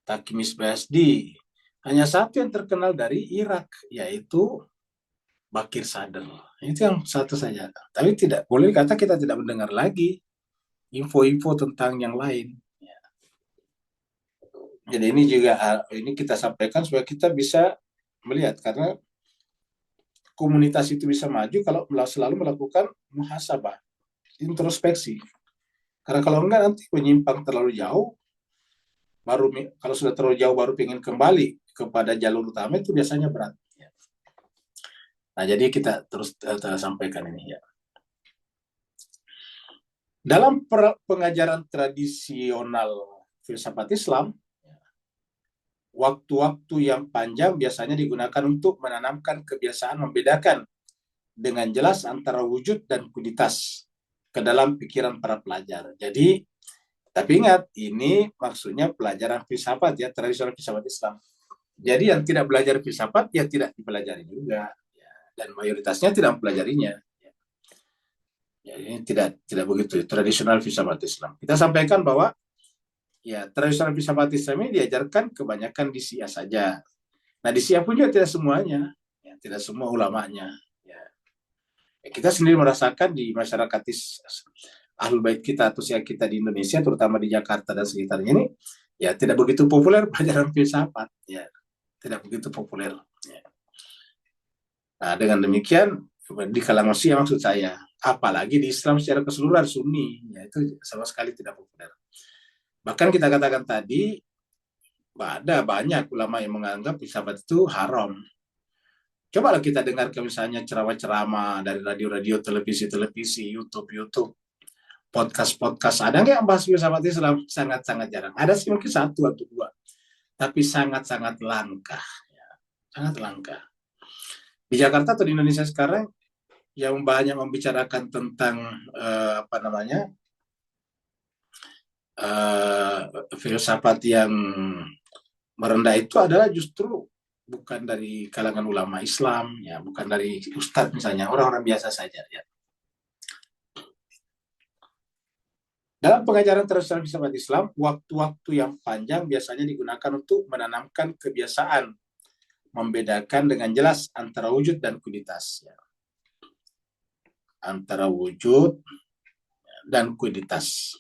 S1: Takimis Basdi. Hanya satu yang terkenal dari Irak, yaitu Bakir Sadr. Itu yang satu saja. Tapi tidak boleh kata kita tidak mendengar lagi info-info tentang yang lain. Jadi ini juga ini kita sampaikan supaya kita bisa melihat karena komunitas itu bisa maju kalau selalu melakukan muhasabah, introspeksi. Karena kalau enggak nanti menyimpang terlalu jauh, baru kalau sudah terlalu jauh baru ingin kembali kepada jalur utama itu biasanya berat. Nah, jadi kita terus sampaikan ini ya. Dalam pengajaran tradisional filsafat Islam, waktu-waktu yang panjang biasanya digunakan untuk menanamkan kebiasaan membedakan dengan jelas antara wujud dan kuditas ke dalam pikiran para pelajar. Jadi, tapi ingat, ini maksudnya pelajaran filsafat ya, tradisional filsafat Islam. Jadi yang tidak belajar filsafat ya tidak dipelajari juga, ya. Dan mayoritasnya tidak mempelajarinya. Ya, ini tidak begitu tradisional filsafat Islam. Kita sampaikan bahwa ya tradisional filsafat Islam ini diajarkan kebanyakan di Syiah saja. Nah di Syiah pun juga tidak semuanya, ya, tidak semua ulamanya. Ya. Ya, kita sendiri merasakan di masyarakat Ahlul Bait kita atau Syiah kita di Indonesia, terutama di Jakarta dan sekitarnya ini, ya tidak begitu populer pelajaran filsafat, ya tidak begitu populer. Ya. Nah dengan demikian di kalangan Syiah maksud saya, apalagi di Islam secara keseluruhan Sunni, ya itu sama sekali tidak populer. Bahkan kita katakan tadi, ada banyak ulama yang menganggap filsafat itu haram. Cobalah kita dengarkan misalnya ceramah-ceramah dari radio-radio, televisi-televisi, YouTube, podcast-podcast. Ada nggak yang bahas filsafat Islam? Sangat-sangat jarang. Ada sih mungkin satu atau dua. Tapi sangat-sangat langka. Ya, sangat langka. Di Jakarta atau di Indonesia sekarang, yang banyak membicarakan tentang apa namanya filsafat yang merendah itu adalah justru bukan dari kalangan ulama Islam, ya bukan dari ustadz misalnya, orang-orang biasa saja. Ya. Dalam pengajaran tradisional filsafat Islam, waktu-waktu yang panjang biasanya digunakan untuk menanamkan kebiasaan membedakan dengan jelas antara wujud dan kuditas. Ya. Antara wujud dan kuditas.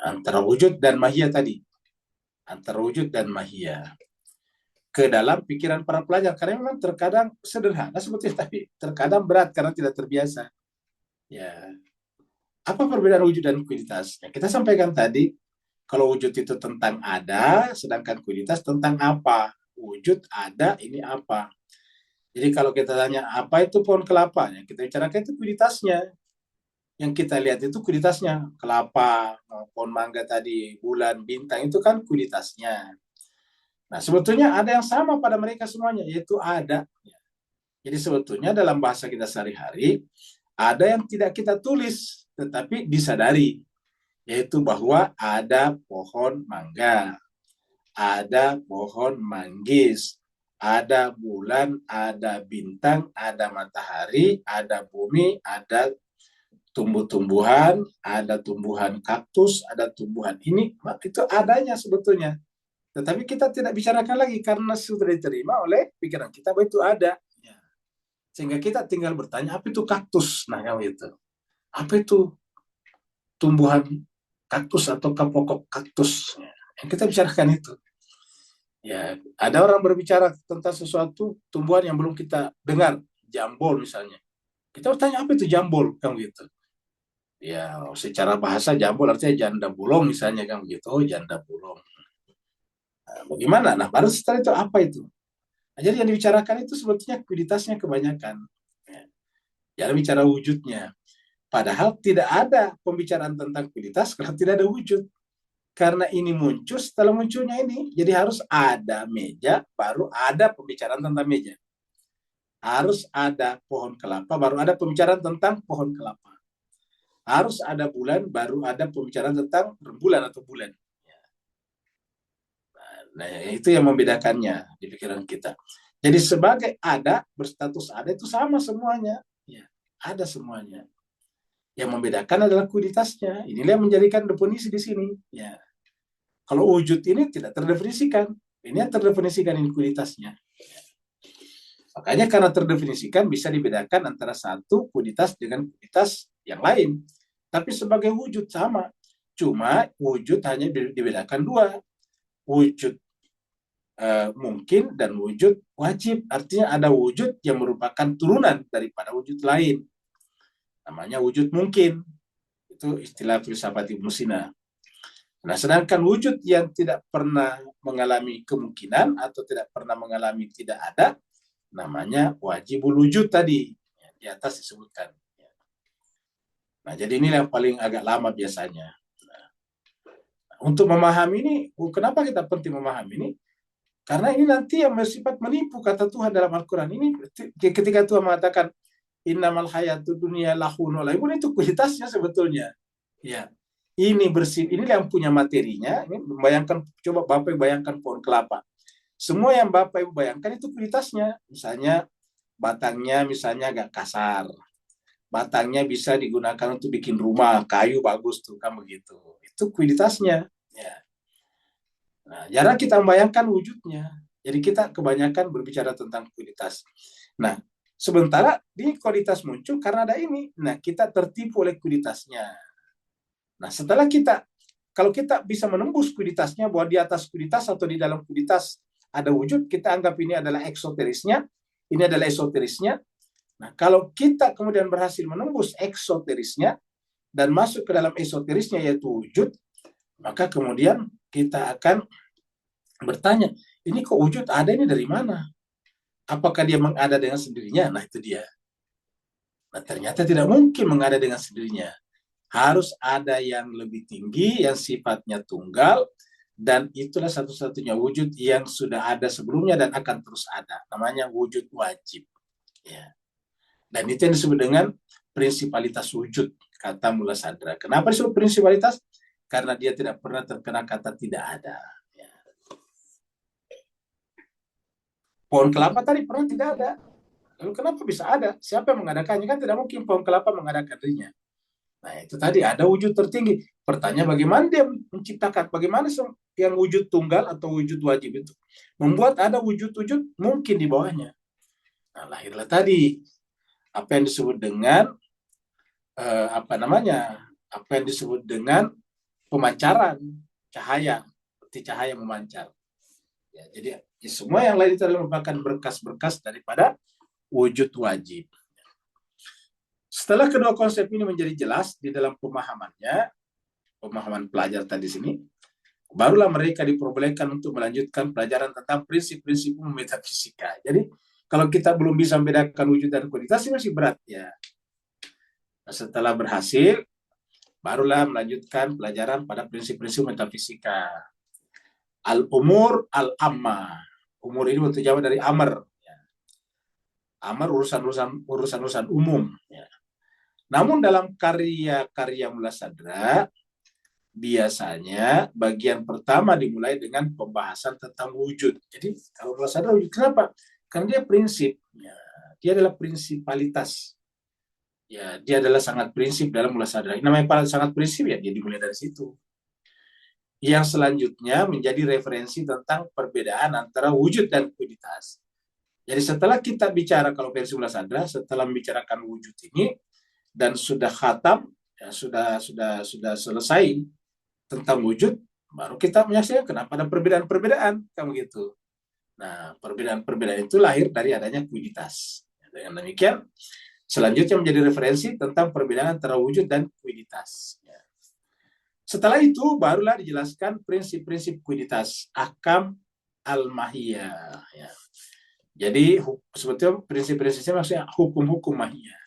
S1: Antara wujud dan mahia tadi. Antara wujud dan mahia. Ke dalam pikiran para pelajar. Karena memang terkadang sederhana sebetulnya, tapi terkadang berat karena tidak terbiasa. Ya. Apa perbedaan wujud dan kuditas? Ya, kita sampaikan tadi, kalau wujud itu tentang ada, sedangkan kuditas tentang apa. Wujud ada, ini apa. Jadi kalau kita tanya, apa itu pohon kelapa? Ya, kita bicarakan itu kuditasnya. Yang kita lihat itu kuditasnya, kelapa, pohon mangga tadi, bulan, bintang, itu kan kuditasnya. Nah, sebetulnya ada yang sama pada mereka semuanya, yaitu ada. Jadi sebetulnya dalam bahasa kita sehari-hari, ada yang tidak kita tulis, tetapi disadari, yaitu bahwa ada pohon mangga, ada pohon manggis, ada bulan, ada bintang, ada matahari, ada bumi, ada tumbuh-tumbuhan, ada tumbuhan kaktus, ada tumbuhan ini, itu adanya sebetulnya. Tetapi kita tidak bicarakan lagi karena sudah diterima oleh pikiran kita bahwa itu ada. Sehingga kita tinggal bertanya, apa itu kaktus? Nah, kalau itu. Apa itu tumbuhan kaktus atau pokok kaktus? Yang kita bicarakan itu. Ya, ada orang berbicara tentang sesuatu tumbuhan yang belum kita dengar, jambol misalnya. Kita bertanya apa itu jambol, kan gitu. Ya, secara bahasa jambol artinya janda bolong misalnya, kan gitu. Oh, janda bolong. Nah, bagaimana? Nah, baru setelah itu apa itu? Nah, jadi yang dibicarakan itu sebetulnya kualitasnya kebanyakan. Ya, jangan bicara wujudnya. Padahal tidak ada pembicaraan tentang kualitas kalau tidak ada wujud. Karena ini muncul setelah munculnya ini. Jadi harus ada meja, baru ada pembicaraan tentang meja. Harus ada pohon kelapa, baru ada pembicaraan tentang pohon kelapa. Harus ada bulan, baru ada pembicaraan tentang rembulan atau bulan. Nah, itu yang membedakannya di pikiran kita. Jadi sebagai ada, berstatus ada itu sama semuanya. Ya, ada semuanya. Yang membedakan adalah kualitasnya. Inilah yang menjadikan definisi di sini. Ya. Kalau wujud ini tidak terdefinisikan. Ini yang terdefinisikan ini kualitasnya. Makanya karena terdefinisikan bisa dibedakan antara satu kualitas dengan kualitas yang lain. Tapi sebagai wujud sama. Cuma wujud hanya dibedakan dua. Wujud mungkin dan wujud wajib. Artinya ada wujud yang merupakan turunan daripada wujud lain. Namanya wujud mungkin. Itu istilah filsafat Ibnu Sina. Nah, sedangkan wujud yang tidak pernah mengalami kemungkinan atau tidak pernah mengalami tidak ada, namanya wajibul wujud tadi, di atas disebutkan. Nah, jadi ini yang paling agak lama biasanya. Nah, untuk memahami ini, kenapa kita penting memahami ini? Karena ini nanti yang bersifat menipu kata Tuhan dalam Al-Quran. Ini ketika Tuhan mengatakan, innamal hayatu dunia lahun wa laibun, itu kualitasnya sebetulnya. Ya, ini bersih, ini yang punya materinya. Ini bayangkan, coba Bapak bayangkan pohon kelapa. Semua yang Bapak Ibu bayangkan itu kualitasnya. Misalnya batangnya misalnya agak kasar. Batangnya bisa digunakan untuk bikin rumah, kayu bagus tuh, kan begitu. Itu kualitasnya. Ya. Nah, jarang kita membayangkan wujudnya. Jadi kita kebanyakan berbicara tentang kualitas. Nah, sementara di kualitas muncul karena ada ini. Nah, kita tertipu oleh kualitasnya. Nah, setelah kita, kalau kita bisa menembus kualitasnya, bahwa di atas kualitas atau di dalam kualitas ada wujud, kita anggap ini adalah eksoterisnya, ini adalah esoterisnya. Nah, kalau kita kemudian berhasil menembus eksoterisnya, dan masuk ke dalam esoterisnya, yaitu wujud, maka kemudian kita akan bertanya, ini kok wujud ada ini dari mana? Apakah dia mengada dengan sendirinya? Nah, itu dia. Nah, ternyata tidak mungkin mengada dengan sendirinya. Harus ada yang lebih tinggi, yang sifatnya tunggal, dan itulah satu-satunya wujud yang sudah ada sebelumnya dan akan terus ada. Namanya wujud wajib. Ya. Dan itu yang disebut dengan prinsipalitas wujud, kata Mula Sadra. Kenapa disebut prinsipalitas? Karena dia tidak pernah terkena kata tidak ada. Ya. Pohon kelapa tadi pernah tidak ada. Lalu kenapa bisa ada? Siapa yang mengadakannya? Kan tidak mungkin pohon kelapa mengadakan dirinya. Nah, itu tadi ada wujud tertinggi. Pertanyaan bagaimana dia menciptakan, bagaimana yang wujud tunggal atau wujud wajib itu membuat ada wujud-wujud mungkin di bawahnya. Nah, lahirlah tadi apa yang disebut dengan apa yang disebut dengan pemancaran cahaya, seperti cahaya memancar. Ya, jadi ya, semua yang lain itu adalah merupakan berkas-berkas daripada wujud wajib. Setelah kedua konsep ini menjadi jelas di dalam pemahamannya, pemahaman pelajar tadi sini, barulah mereka diperbolehkan untuk melanjutkan pelajaran tentang prinsip-prinsip umum metafisika. Jadi, kalau kita belum bisa membedakan wujud dan kualitas, ini masih berat ya. Nah, setelah berhasil, barulah melanjutkan pelajaran pada prinsip-prinsip metafisika. Al-umur al-amma. Umur ini bentuk jamak dari amr. Ya. Amr urusan-urusan umum. Ya. Namun dalam karya-karya Mullah Sadra, biasanya bagian pertama dimulai dengan pembahasan tentang wujud. Jadi kalau Mullah Sadra wujud, kenapa? Karena dia prinsip. Ya. Dia adalah prinsipalitas. Ya, dia adalah sangat prinsip dalam Mullah Sadra. Namanya sangat prinsip ya, dia dimulai dari situ. Yang selanjutnya menjadi referensi tentang perbedaan antara wujud dan kualitas. Jadi setelah kita bicara kalau versi Mullah Sadra, setelah membicarakan wujud ini dan sudah khatam, ya, sudah selesai tentang wujud, baru kita menyaksikan kenapa ada perbedaan-perbedaan kamu gitu. Nah, perbedaan-perbedaan itu lahir dari adanya kualitas. Dengan demikian, selanjutnya menjadi referensi tentang perbedaan antara wujud dan kualitas. Setelah itu barulah dijelaskan prinsip-prinsip kuiditas, ahkam al-mahiyah. Ya. Jadi sebetulnya prinsip-prinsipnya maksudnya hukum-hukum mahiyah.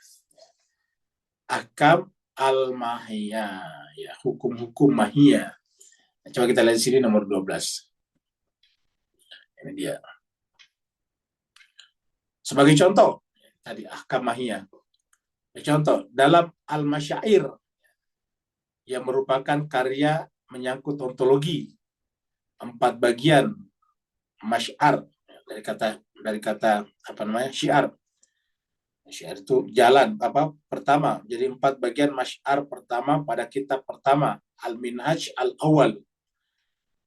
S1: Ahkam al-mahiyah, ya, hukum-hukum mahiyah. Coba kita lihat di sini nomor 12. Ini dia. Sebagai contoh, tadi ahkam mahiyah. Contoh, dalam al-masyair yang merupakan karya menyangkut ontologi, 4 bagian masyar dari kata apa namanya syiar. Syiar itu jalan apa pertama. Jadi 4 bagian masyar pertama pada kitab pertama Al-Minhaj Al-Awwal,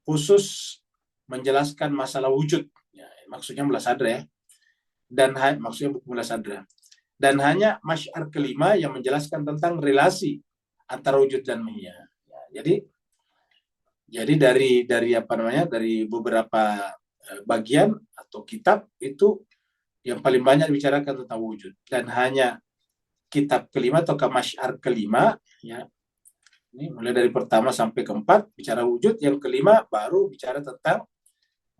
S1: khusus menjelaskan masalah wujud. Ya, maksudnya Mullah Sadra ya. Dan maksudnya buku Mullah Sadra. Dan hanya masyar kelima yang menjelaskan tentang relasi antara wujud dan mahiyah. Ya, jadi dari apa namanya dari beberapa bagian atau kitab itu yang paling banyak dibicarakan tentang wujud, dan hanya kitab kelima atau masyar kelima ya, ini mulai dari pertama sampai keempat bicara wujud, yang kelima baru bicara tentang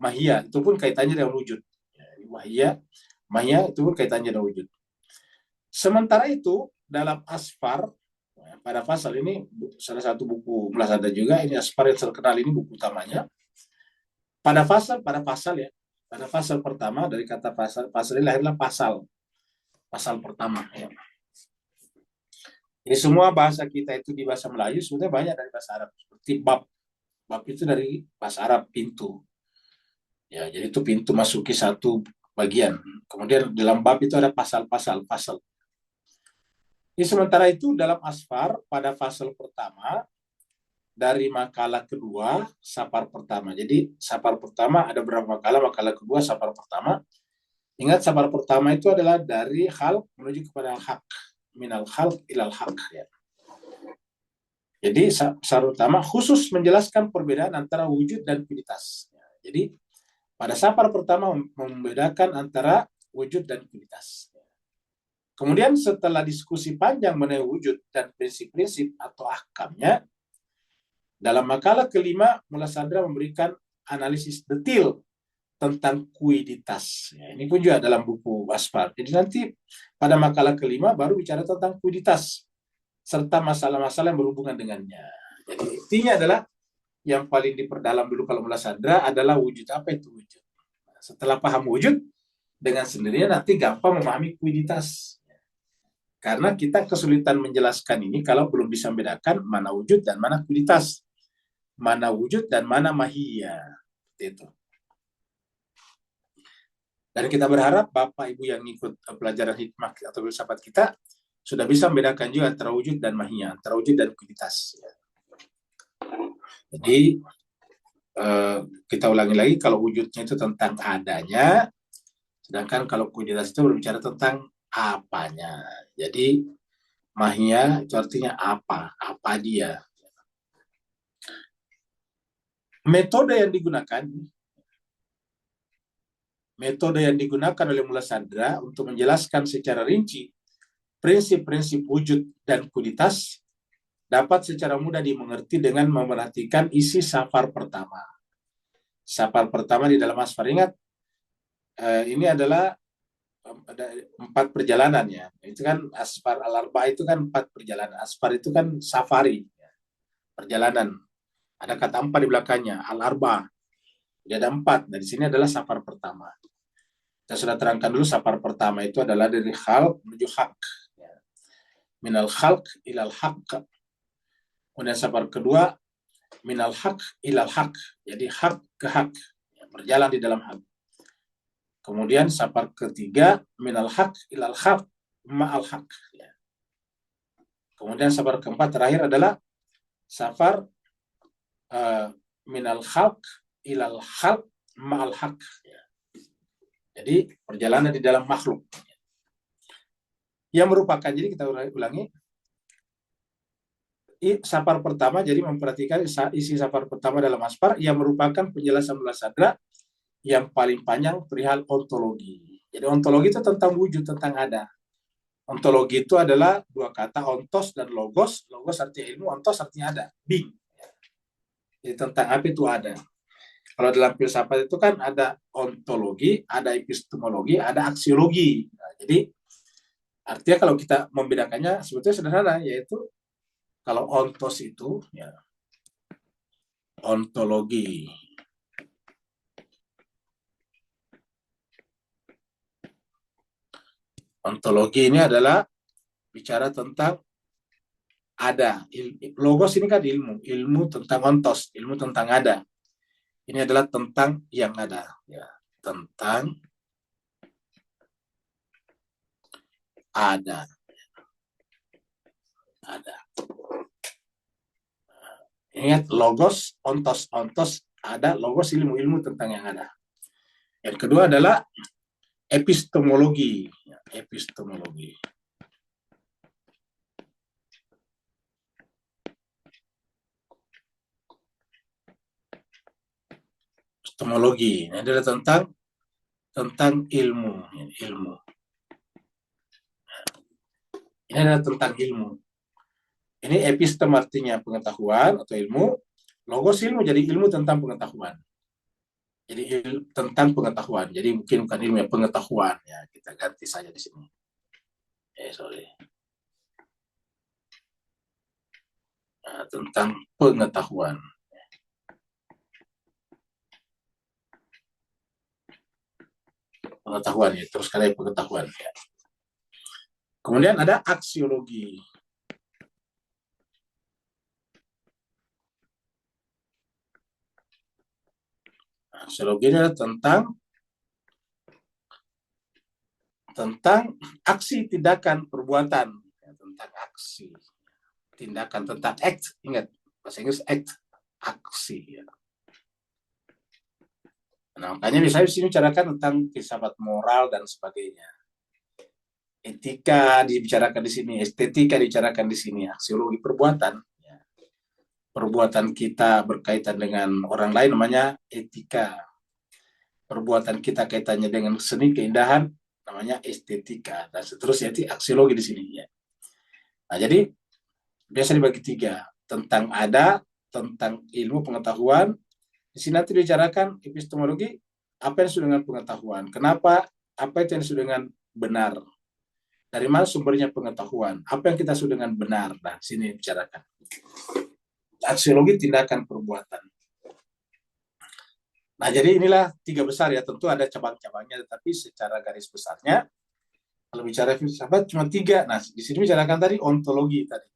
S1: mahiyah, itu pun kaitannya dengan wujud ya, mahiyah itu pun kaitannya dengan wujud. Sementara itu dalam Asfar pada pasal ini, salah satu buku Mullah Sadra juga, ini Asfar yang terkenal, ini buku utamanya. Pada pasal ya, pada pasal pertama, dari kata pasal ini lahirlah pasal pertama ya. Jadi semua bahasa kita itu di bahasa Melayu sebetulnya banyak dari bahasa Arab, seperti bab itu dari bahasa Arab, pintu ya, jadi itu pintu masuki satu bagian, kemudian dalam bab itu ada pasal. Jadi sementara itu dalam Asfar pada pasal pertama dari makalah kedua sapar pertama. Jadi sapar pertama ada berapa makalah kedua sapar pertama. Ingat, sapar pertama itu adalah dari hal menuju kepada hak, minal hal ilal hak ya. Jadi sapar pertama khusus menjelaskan perbedaan antara wujud dan kualitas. Jadi pada sapar pertama membedakan antara wujud dan kualitas. Kemudian setelah diskusi panjang mengenai wujud dan prinsip-prinsip atau ahkamnya, dalam makalah kelima, Mullah Sadra memberikan analisis detail tentang kuiditas. Ya, ini pun juga dalam buku Asfar. Jadi nanti pada makalah kelima baru bicara tentang kuiditas serta masalah-masalah yang berhubungan dengannya. Jadi intinya adalah yang paling diperdalam dulu kalau Mullah Sadra adalah wujud. Apa itu wujud? Setelah paham wujud, dengan sendirinya nanti gampang memahami kuiditas. Karena kita kesulitan menjelaskan ini kalau belum bisa membedakan mana wujud dan mana kuiditas. Mana wujud dan mana mahiyah. Itu. Dan kita berharap Bapak Ibu yang ikut pelajaran hikmah atau filsafat kita sudah bisa membedakan juga antara wujud dan mahiyah, antara wujud dan kualitas. Jadi kita ulangi lagi, kalau wujudnya itu tentang adanya, sedangkan kalau kualitas itu berbicara tentang apanya. Jadi mahiyah itu artinya apa dia. Metode yang digunakan oleh Mullah Sadra untuk menjelaskan secara rinci prinsip-prinsip wujud dan kualitas dapat secara mudah dimengerti dengan memerhatikan isi safar pertama. Safar pertama di dalam Asfar, ingat, ini adalah ada 4 perjalanan ya. Itu kan Asfar al-Arba itu kan 4 perjalanan. Asfar itu kan safari, perjalanan. Ada kata 4 di belakangnya, al-Arba. Jadi ada 4. Dari sini adalah safar pertama. Kita sudah terangkan dulu safar pertama itu adalah dari khalq menuju hak. Minal khalq ilal haq. Kemudian safar kedua minal haq ilal haq. Jadi hak ke hak. Berjalan di dalam hak. Kemudian safar ketiga minal haq ilal haq ma'al haq. Kemudian safar keempat terakhir adalah safar minal khalq ilal khalq ma'al haq. Jadi perjalanan di dalam makhluk. Yang merupakan, jadi kita ulangi, safar pertama jadi memperhatikan isi safar pertama dalam aspar yang merupakan penjelasan mula sadra yang paling panjang perihal ontologi. Jadi ontologi itu tentang wujud, tentang ada. Ontologi itu adalah 2 kata, ontos dan logos. Logos artinya ilmu, ontos artinya ada, being. Jadi tentang apa itu ada. Kalau dalam filsafat itu kan ada ontologi, ada epistemologi, ada aksiologi. Nah, jadi artinya kalau kita membedakannya sebetulnya sederhana, yaitu kalau ontos itu ya ontologi. Ontologi ini adalah bicara tentang ada. Logos ini kan ilmu, ilmu tentang ontos, ilmu tentang ada. Ini adalah tentang yang ada, ya, tentang ada. Ada. Ingat logos, ontos, ontos ada, logos ilmu, ilmu tentang yang ada. Yang kedua adalah epistemologi, ya, epistemologi. Epistemologi ini adalah tentang ilmu, ilmu. Ini adalah tentang ilmu. Ini epistem artinya pengetahuan atau ilmu, logos ilmu jadi ilmu tentang pengetahuan. Jadi tentang pengetahuan. Jadi mungkin bukan ilmu ya, pengetahuan ya. Kita ganti saja di sini. Sorry. Nah, tentang pengetahuan. Pengetahuan ya, terus kali pengetahuan ya. Kemudian ada aksiologi. Aksiologi adalah tentang aksi, tindakan, perbuatan, ya, tentang aksi, tindakan, tentang act. Ingat bahasa Inggris act, aksi. Ya. Nah, makanya misalnya di sini bicarakan tentang filsafat moral dan sebagainya. Etika dibicarakan di sini, estetika dibicarakan di sini, aksiologi perbuatan. Ya. Perbuatan kita berkaitan dengan orang lain namanya etika. Perbuatan kita kaitannya dengan seni keindahan namanya estetika dan seterusnya, itu aksiologi di sini ya. Nah, jadi biasa dibagi 3, tentang ada, tentang ilmu pengetahuan. Di sini nanti dibicarakan epistemologi, apa yang disebut dengan pengetahuan, kenapa, apa itu yang disebut dengan benar, dari mana sumbernya pengetahuan, apa yang kita sebut dengan benar. Nah, sini dibicarakan aksiologi tindakan perbuatan. Nah, jadi inilah 3 besar ya, tentu ada cabang-cabangnya, tetapi secara garis besarnya, kalau bicara filsafat cuma 3. Nah, di sini bicarakan tadi ontologi tadi.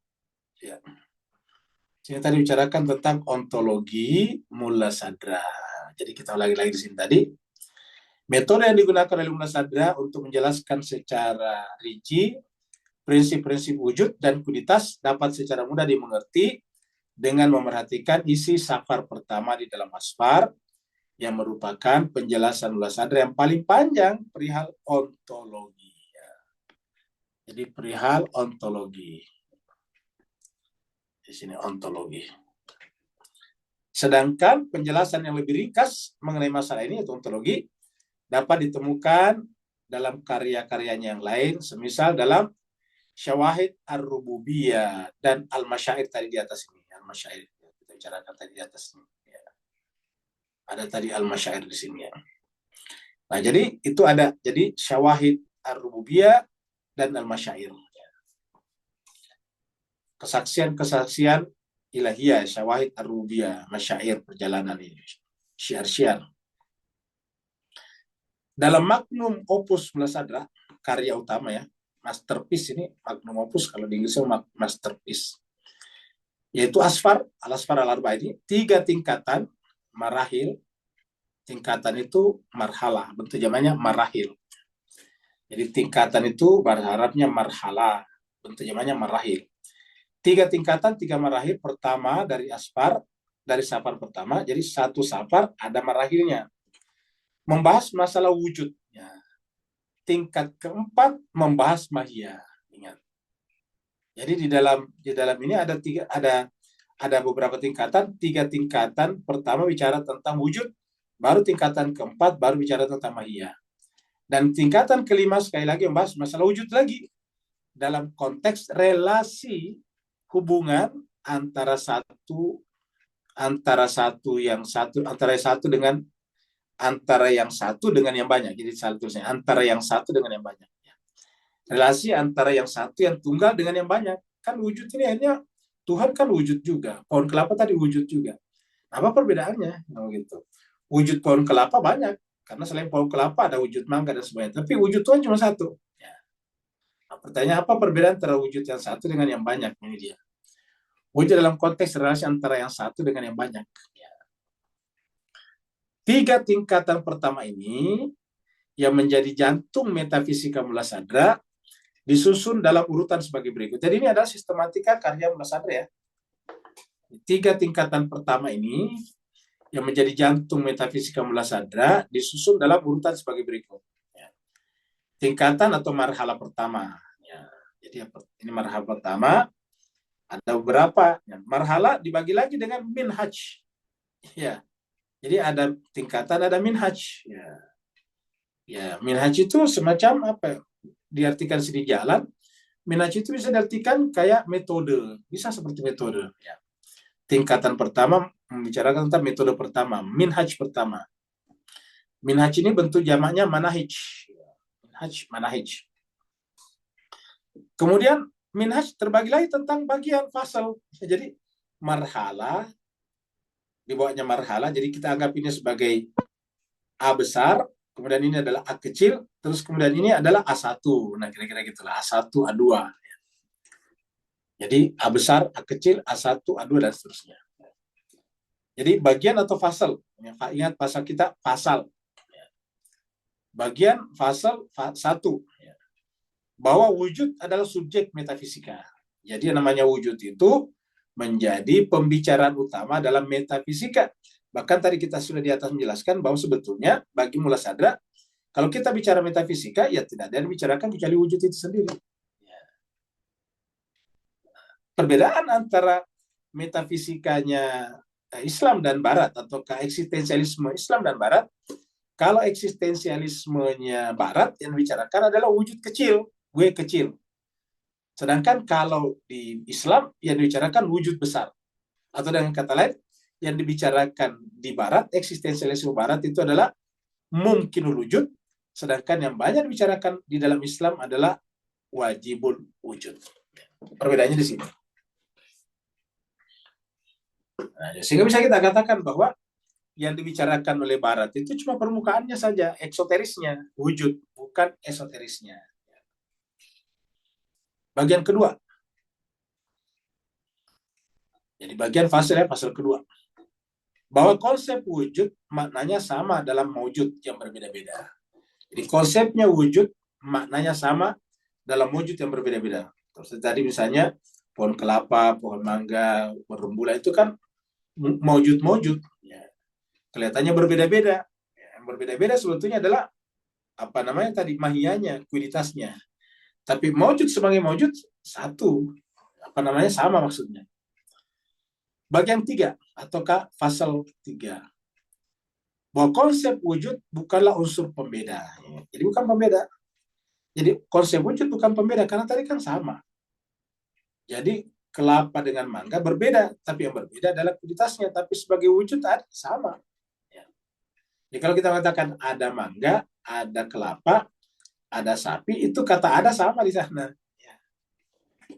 S1: Ya. Sini tadi bicarakan tentang ontologi mula sadra. Jadi kita ulangi lagi di sini tadi. Metode yang digunakan oleh mula sadra untuk menjelaskan secara rinci prinsip-prinsip wujud dan kuditas dapat secara mudah dimengerti dengan memerhatikan isi safar pertama di dalam asfar, yang merupakan penjelasan mula sadra yang paling panjang perihal ontologi. Jadi perihal ontologi. Di sini ontologi. Sedangkan penjelasan yang lebih ringkas mengenai masalah ini, yaitu ontologi, dapat ditemukan dalam karya-karyanya yang lain, semisal dalam Syawahid Ar-Rububiyah dan Al-Masyair tadi di atas ini. Al-Masyair kita bicarakan tadi di atas ini. Ada tadi Al-Masyair di sini ya. Nah, jadi itu ada. Jadi Syawahid Ar-Rububiyah dan Al-Masyair. Kesaksian-kesaksian ilahiyah, Syawahid Ar-Rububiyah, Masyair, perjalanan ini. Syiar-syiar. Dalam magnum opus Mula Sadra, karya utama ya, masterpiece ini, magnum opus kalau di Inggrisnya masterpiece, yaitu Asfar, Al-Asfar Al-Arba ini, 3 tingkatan marahil, tingkatan itu marhala, bentuk jamannya marahil. Jadi tingkatan itu bahasa Arabnya marhala, bentuk jamannya marahil. 3 tingkatan, 3 marahil. Pertama dari Asfar, dari safar pertama, jadi satu safar ada marahilnya. Membahas masalah wujud. Tingkat keempat membahas mahiyah. Ingat. Jadi di dalam ini ada beberapa tingkatan. 3 tingkatan pertama bicara tentang wujud, baru tingkatan keempat baru bicara tentang mahiyah. Dan tingkatan kelima sekali lagi membahas masalah wujud lagi dalam konteks relasi hubungan antara satu dengan yang banyak. Jadi tulisnya antara yang satu dengan yang banyak. Relasi antara yang satu yang tunggal dengan yang banyak. Kan wujud ini akhirnya Tuhan kan wujud juga. Pohon kelapa tadi wujud juga. Apa perbedaannya? Gitu. Wujud pohon kelapa banyak. Karena selain pohon kelapa ada wujud mangga dan sebagainya. Tapi wujud Tuhan cuma satu. Nah, pertanyaan apa perbedaan antara wujud yang satu dengan yang banyak? Ini dia. Wujud dalam konteks relasi antara yang satu dengan yang banyak. 3 tingkatan pertama ini yang menjadi jantung metafisika Mula Sadra disusun dalam urutan sebagai berikut. Jadi ini adalah sistematika karya Mula Sadra ya. 3 tingkatan pertama ini yang menjadi jantung metafisika Mula Sadra disusun dalam urutan sebagai berikut. Tingkatan atau marhala pertama. Jadi ini marhala pertama. Ada beberapa. Marhala dibagi lagi dengan minhaj. Ya. Jadi ada tingkatan, ada minhaj. Ya, minhaj itu semacam apa? Diartikan sedikit jalan. Minhaj itu bisa diartikan kayak metode, bisa seperti metode. Ya. Tingkatan pertama membicarakan tentang metode pertama, minhaj pertama. Minhaj ini bentuk jamaknya manahij. Minhaj, manahij. Kemudian minhaj terbagi lagi tentang bagian fasal. Jadi marhala, dibawanya marhala, jadi kita anggap ini sebagai A besar, kemudian ini adalah A kecil, terus kemudian ini adalah A1. Nah, kira-kira gitulah, A1, A2. Jadi A besar, A kecil, A1, A2, dan seterusnya. Jadi bagian atau fasal. Ingat pasal kita, fasal. Bagian fasal 1. Bahwa wujud adalah subjek metafisika. Jadi yang namanya wujud itu menjadi pembicaraan utama dalam metafisika. Bahkan tadi kita sudah di atas menjelaskan bahwa sebetulnya bagi Mula Sadra, kalau kita bicara metafisika, ya tidak ada yang dibicarakan kecuali wujud itu sendiri. Perbedaan antara metafisikanya Islam dan Barat atau eksistensialisme Islam dan Barat, kalau eksistensialismenya Barat yang dibicarakan adalah wujud kecil, gue kecil. Sedangkan kalau di Islam yang dibicarakan wujud besar. Atau dengan kata lain, yang dibicarakan di Barat, eksistensialisme Barat itu adalah mungkinul wujud, sedangkan yang banyak dibicarakan di dalam Islam adalah wajibul wujud. Perbedaannya di sini. Nah, sehingga bisa kita katakan bahwa yang dibicarakan oleh Barat itu cuma permukaannya saja, eksoterisnya, wujud, bukan esoterisnya. Bagian kedua. Jadi bagian pasal kedua. Bahwa konsep wujud maknanya sama dalam maujud yang berbeda-beda. Jadi konsepnya wujud maknanya sama dalam wujud yang berbeda-beda. Terus tadi misalnya pohon kelapa, pohon mangga, pohon rembulan itu kan maujud-maujud. Ya. Kelihatannya berbeda-beda. Yang berbeda-beda sebetulnya adalah apa namanya tadi mahiyanya, kualitasnya. Tapi maujud sebagai maujud satu. Apa namanya sama maksudnya. Bagian 3 ataukah pasal 3. Bahwa konsep wujud bukanlah unsur pembeda. Jadi bukan pembeda. Jadi konsep wujud bukan pembeda karena tadi kan sama. Jadi kelapa dengan mangga berbeda, tapi yang berbeda adalah kualitasnya. Tapi sebagai wujud sama. Ya. Jadi kalau kita katakan ada mangga, ada kelapa, ada sapi, itu kata ada sama di sana. Ya.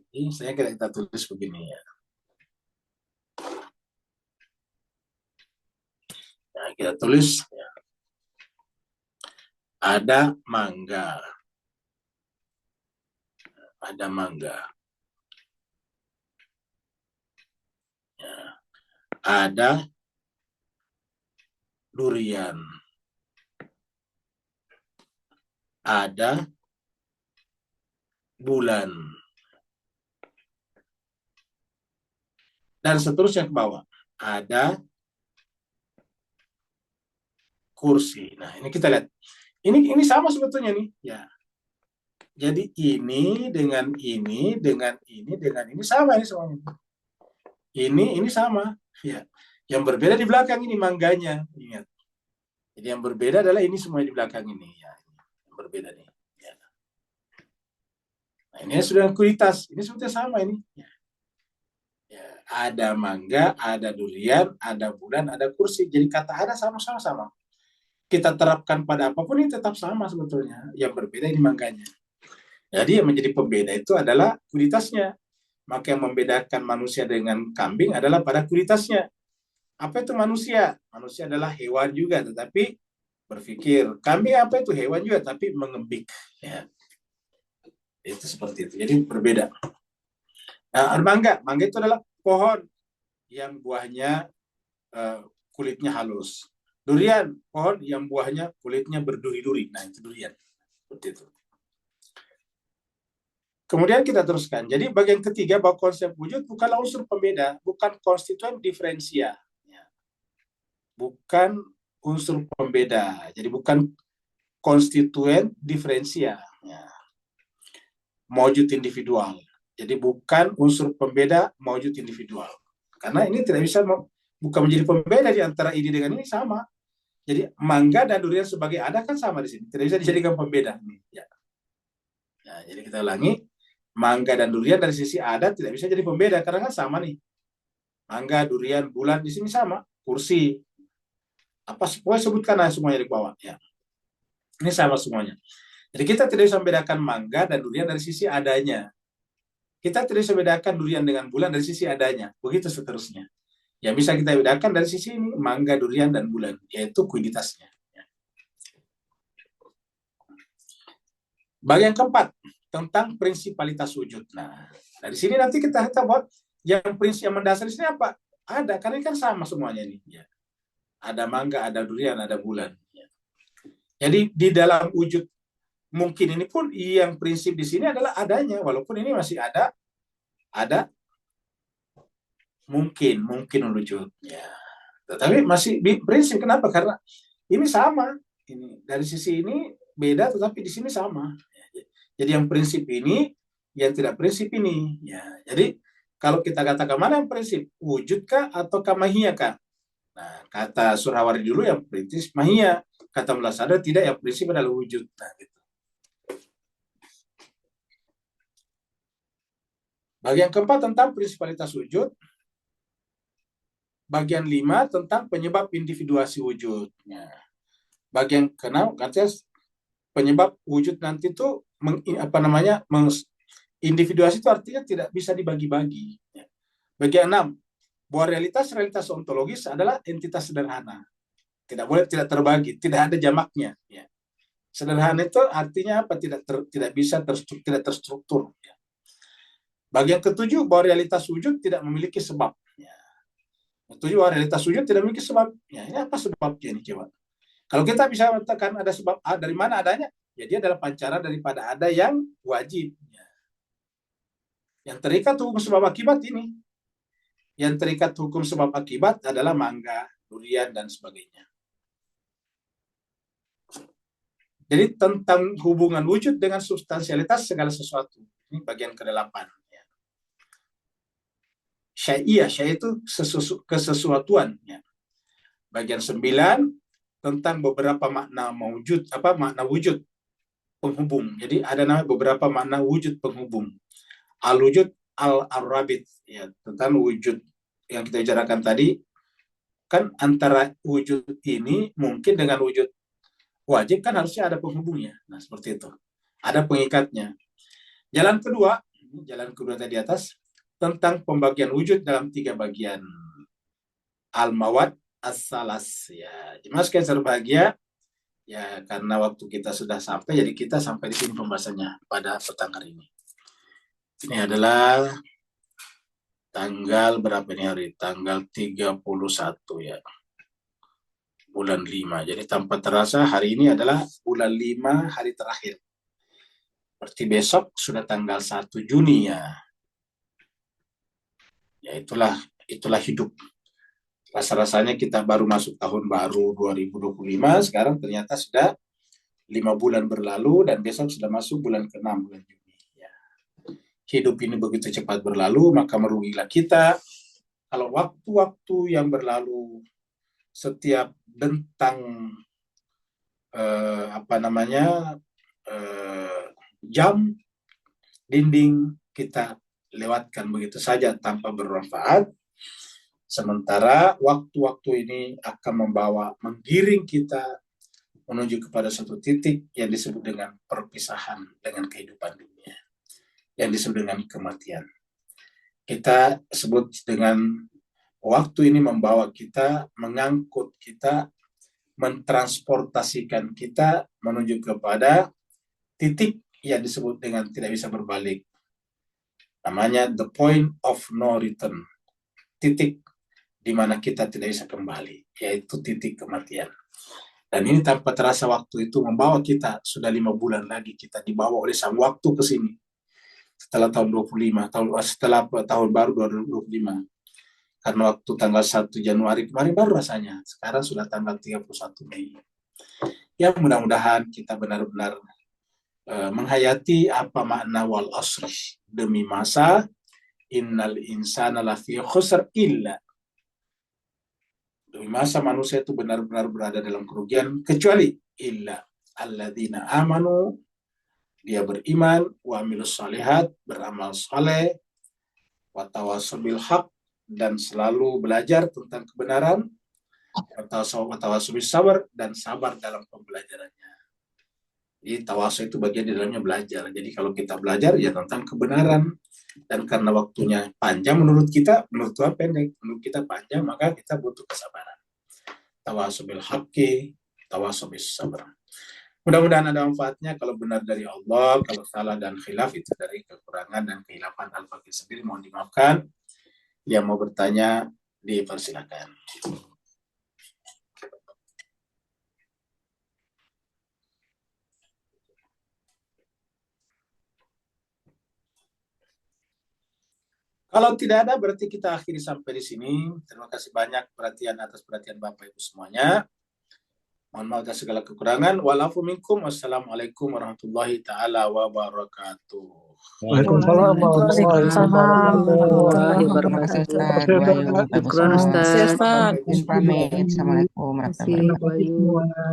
S1: Ini saya kira kita tulis begini ya. Nah, kita tulis. Ya. Ada mangga. Ada mangga. Ya. Ada durian. Ada bulan. Dan seterusnya ke bawah. Ada kursi. Nah, ini kita lihat. Ini sama sebetulnya nih. Ya. Jadi ini dengan ini dengan ini dengan ini sama ini semuanya. Ini sama. Ya. Yang berbeda di belakang ini mangganya. Ingat. Jadi yang berbeda adalah ini semua di belakang ini. Ya. Yang berbeda nih. Ya. Nah, ini sudah kualitas. Ini sebetulnya sama ini. Ya. Ya. Ada mangga, ada durian, ada bulan, ada kursi. Jadi kata ada sama-sama sama. Kita terapkan pada apapun ini tetap sama sebetulnya. Yang berbeda ini mangganya. Jadi yang menjadi pembeda itu adalah kualitasnya. Maka yang membedakan manusia dengan kambing adalah pada kualitasnya. Apa itu manusia? Manusia adalah hewan juga, tetapi berpikir. Kambing apa itu? Hewan juga, tapi mengembik. Ya. Itu seperti itu. Jadi berbeda. Nah, mangga. Mangga itu adalah pohon yang buahnya kulitnya halus. Durian, pohon yang buahnya kulitnya berduri-duri. Nah, itu durian. Seperti itu. Kemudian kita teruskan. Jadi bagian ketiga bahwa konsep wujud bukanlah unsur pembeda, bukan konstituen diferensia. Bukan unsur pembeda. Jadi bukan konstituen diferensia. Mewujud individual. Jadi bukan unsur pembeda mewujud individual. Karena ini tidak bisa bukan menjadi pembeda di antara ini dengan ini sama. Jadi mangga dan durian sebagai ada kan sama di sini. Tidak bisa dijadikan pembeda. Ya. Nah, jadi kita ulangi. Mangga dan durian dari sisi adat tidak bisa jadi pembeda karena kan sama nih. Mangga, durian, bulan di sini sama. Kursi. Apa semua sebutkan aja semuanya di bawah ya. Ini sama semuanya. Jadi kita tidak bisa membedakan mangga dan durian dari sisi adanya. Kita tidak bisa membedakan durian dengan bulan dari sisi adanya. Begitu seterusnya. Yang bisa kita bedakan dari sisi ini mangga, durian, dan bulan, yaitu kualitasnya. Bagian keempat, tentang prinsipalitas wujud. Nah, dari sini nanti kita lihat bahwa yang prinsip yang mendasar di sini apa? Ada, karena ini kan sama semuanya nih. Ya. Ada mangga, ada durian, ada bulan. Ya. Jadi di dalam wujud mungkin ini pun yang prinsip di sini adalah adanya, walaupun ini masih ada mungkin wujud. Ya. Tetapi masih di prinsip kenapa? Karena ini sama. Ini dari sisi ini beda, tetapi di sini sama. Jadi yang prinsip ini, yang tidak prinsip ini. Ya, jadi kalau kita katakan mana yang prinsip, wujudkah atau mahiyakah? Nah, kata Surhawardi dulu yang prinsip mahiyah, kata Mulasada tidak, yang prinsip adalah wujud. Nah, gitu. Bagian keempat tentang prinsipalitas wujud. Bagian 5 tentang penyebab individuasi wujud. Nah, bagian keenam katanya penyebab wujud nanti itu individuasi itu artinya tidak bisa dibagi-bagi. Bagian 6, bahwa realitas ontologis adalah entitas sederhana. Tidak boleh tidak terbagi, tidak ada jamaknya. Ya. Sederhana itu artinya apa? Tidak bisa tidak terstruktur. Ya. Bagian ketujuh, bahwa realitas wujud tidak memiliki sebab. Ya. Ketujuh, bahwa realitas wujud tidak memiliki sebab. Ya, ini apa sebabnya ini coba? Kalau kita bisa mengatakan ada sebab dari mana adanya, ya dia adalah pancaran daripada ada yang wajib. Ya. Yang terikat hukum sebab akibat ini. Yang terikat hukum sebab akibat adalah mangga, durian, dan sebagainya. Jadi tentang hubungan wujud dengan substansialitas segala sesuatu. Ini bagian ke-8. Ya. Syai'iyah, syai' itu kesesuatuan. Ya. Bagian 9 tentang beberapa makna wujud, makna wujud penghubung. Jadi ada namanya beberapa makna wujud penghubung. Al-wujud al-rabit, ya, tentang wujud yang kita bicarakan tadi, kan antara wujud ini mungkin dengan wujud wajib kan harusnya ada penghubungnya. Nah, seperti itu. Ada pengikatnya. Jalan kedua tadi atas, tentang pembagian wujud dalam 3 bagian. Al-mawad as-salas. Ya. Jemaah sekalian berbahagia, Ya, karena waktu kita sudah sampai, jadi kita sampai di sini pembahasannya pada petang hari ini. Ini adalah tanggal berapa ini hari? Tanggal 31 ya. Bulan 5. Jadi tanpa terasa hari ini adalah bulan 5 hari terakhir. Berarti besok sudah tanggal 1 Juni ya. Ya itulah hidup. Rasa-rasanya kita baru masuk tahun baru 2025, sekarang ternyata sudah 5 bulan berlalu dan besok sudah masuk bulan ke-6, bulan Juni. Ya. Hidup ini begitu cepat berlalu, maka merugilah kita kalau waktu-waktu yang berlalu setiap bentang jam dinding kita lewatkan begitu saja tanpa bermanfaat. Sementara waktu-waktu ini akan menggiring kita menuju kepada satu titik yang disebut dengan perpisahan dengan kehidupan dunia, yang disebut dengan kematian. Kita sebut dengan waktu ini membawa kita, mengangkut kita, mentransportasikan kita menuju kepada titik yang disebut dengan tidak bisa berbalik. Namanya the point of no return. Titik di mana kita tidak bisa kembali, yaitu titik kematian. Dan ini tanpa terasa waktu itu membawa kita, sudah 5 bulan lagi kita dibawa oleh sang waktu ke sini. Setelah tahun 25, setelah tahun baru 2025. Karena waktu tanggal 1 Januari kemarin baru rasanya, sekarang sudah tanggal 31 Mei. Ya mudah-mudahan kita benar-benar menghayati apa makna wal asri, demi masa, innal insana lafi khusr illa, demi masa manusia itu benar-benar berada dalam kerugian kecuali illa alladzina amanu, dia beriman, wa amilus salihat, beramal saleh, wa tawassaw bil haq, dan selalu belajar tentang kebenaran, wa tawassaw bis sabar, dan sabar dalam pembelajarannya. Jadi tawasul itu bagian di dalamnya belajar. Jadi kalau kita belajar ya tentang kebenaran, dan karena waktunya panjang menurut kita, menurut Tuhan pendek, menurut kita panjang, maka kita butuh kesabaran. Tawasul bil haqqi, tawasul bis sabar. Mudah-mudahan ada manfaatnya. Kalau benar dari Allah, kalau salah dan khilaf itu dari kekurangan dan kehilafan Al-Fakir sendiri, mohon dimaafkan. Yang mau bertanya dipersilakan. Kalau tidak ada, berarti kita akhiri sampai di sini. Terima kasih banyak atas perhatian Bapak Ibu semuanya. Mohon maaf atas segala kekurangan. Walafu minkum. Wassalamualaikum warahmatullahi taala wabarakatuh.
S2: Waalaikumsalam warahmatullahi wabarakatuh.
S3: Syukran Ustaz.
S2: Pamit. Assalamualaikum warahmatullahi wabarakatuh.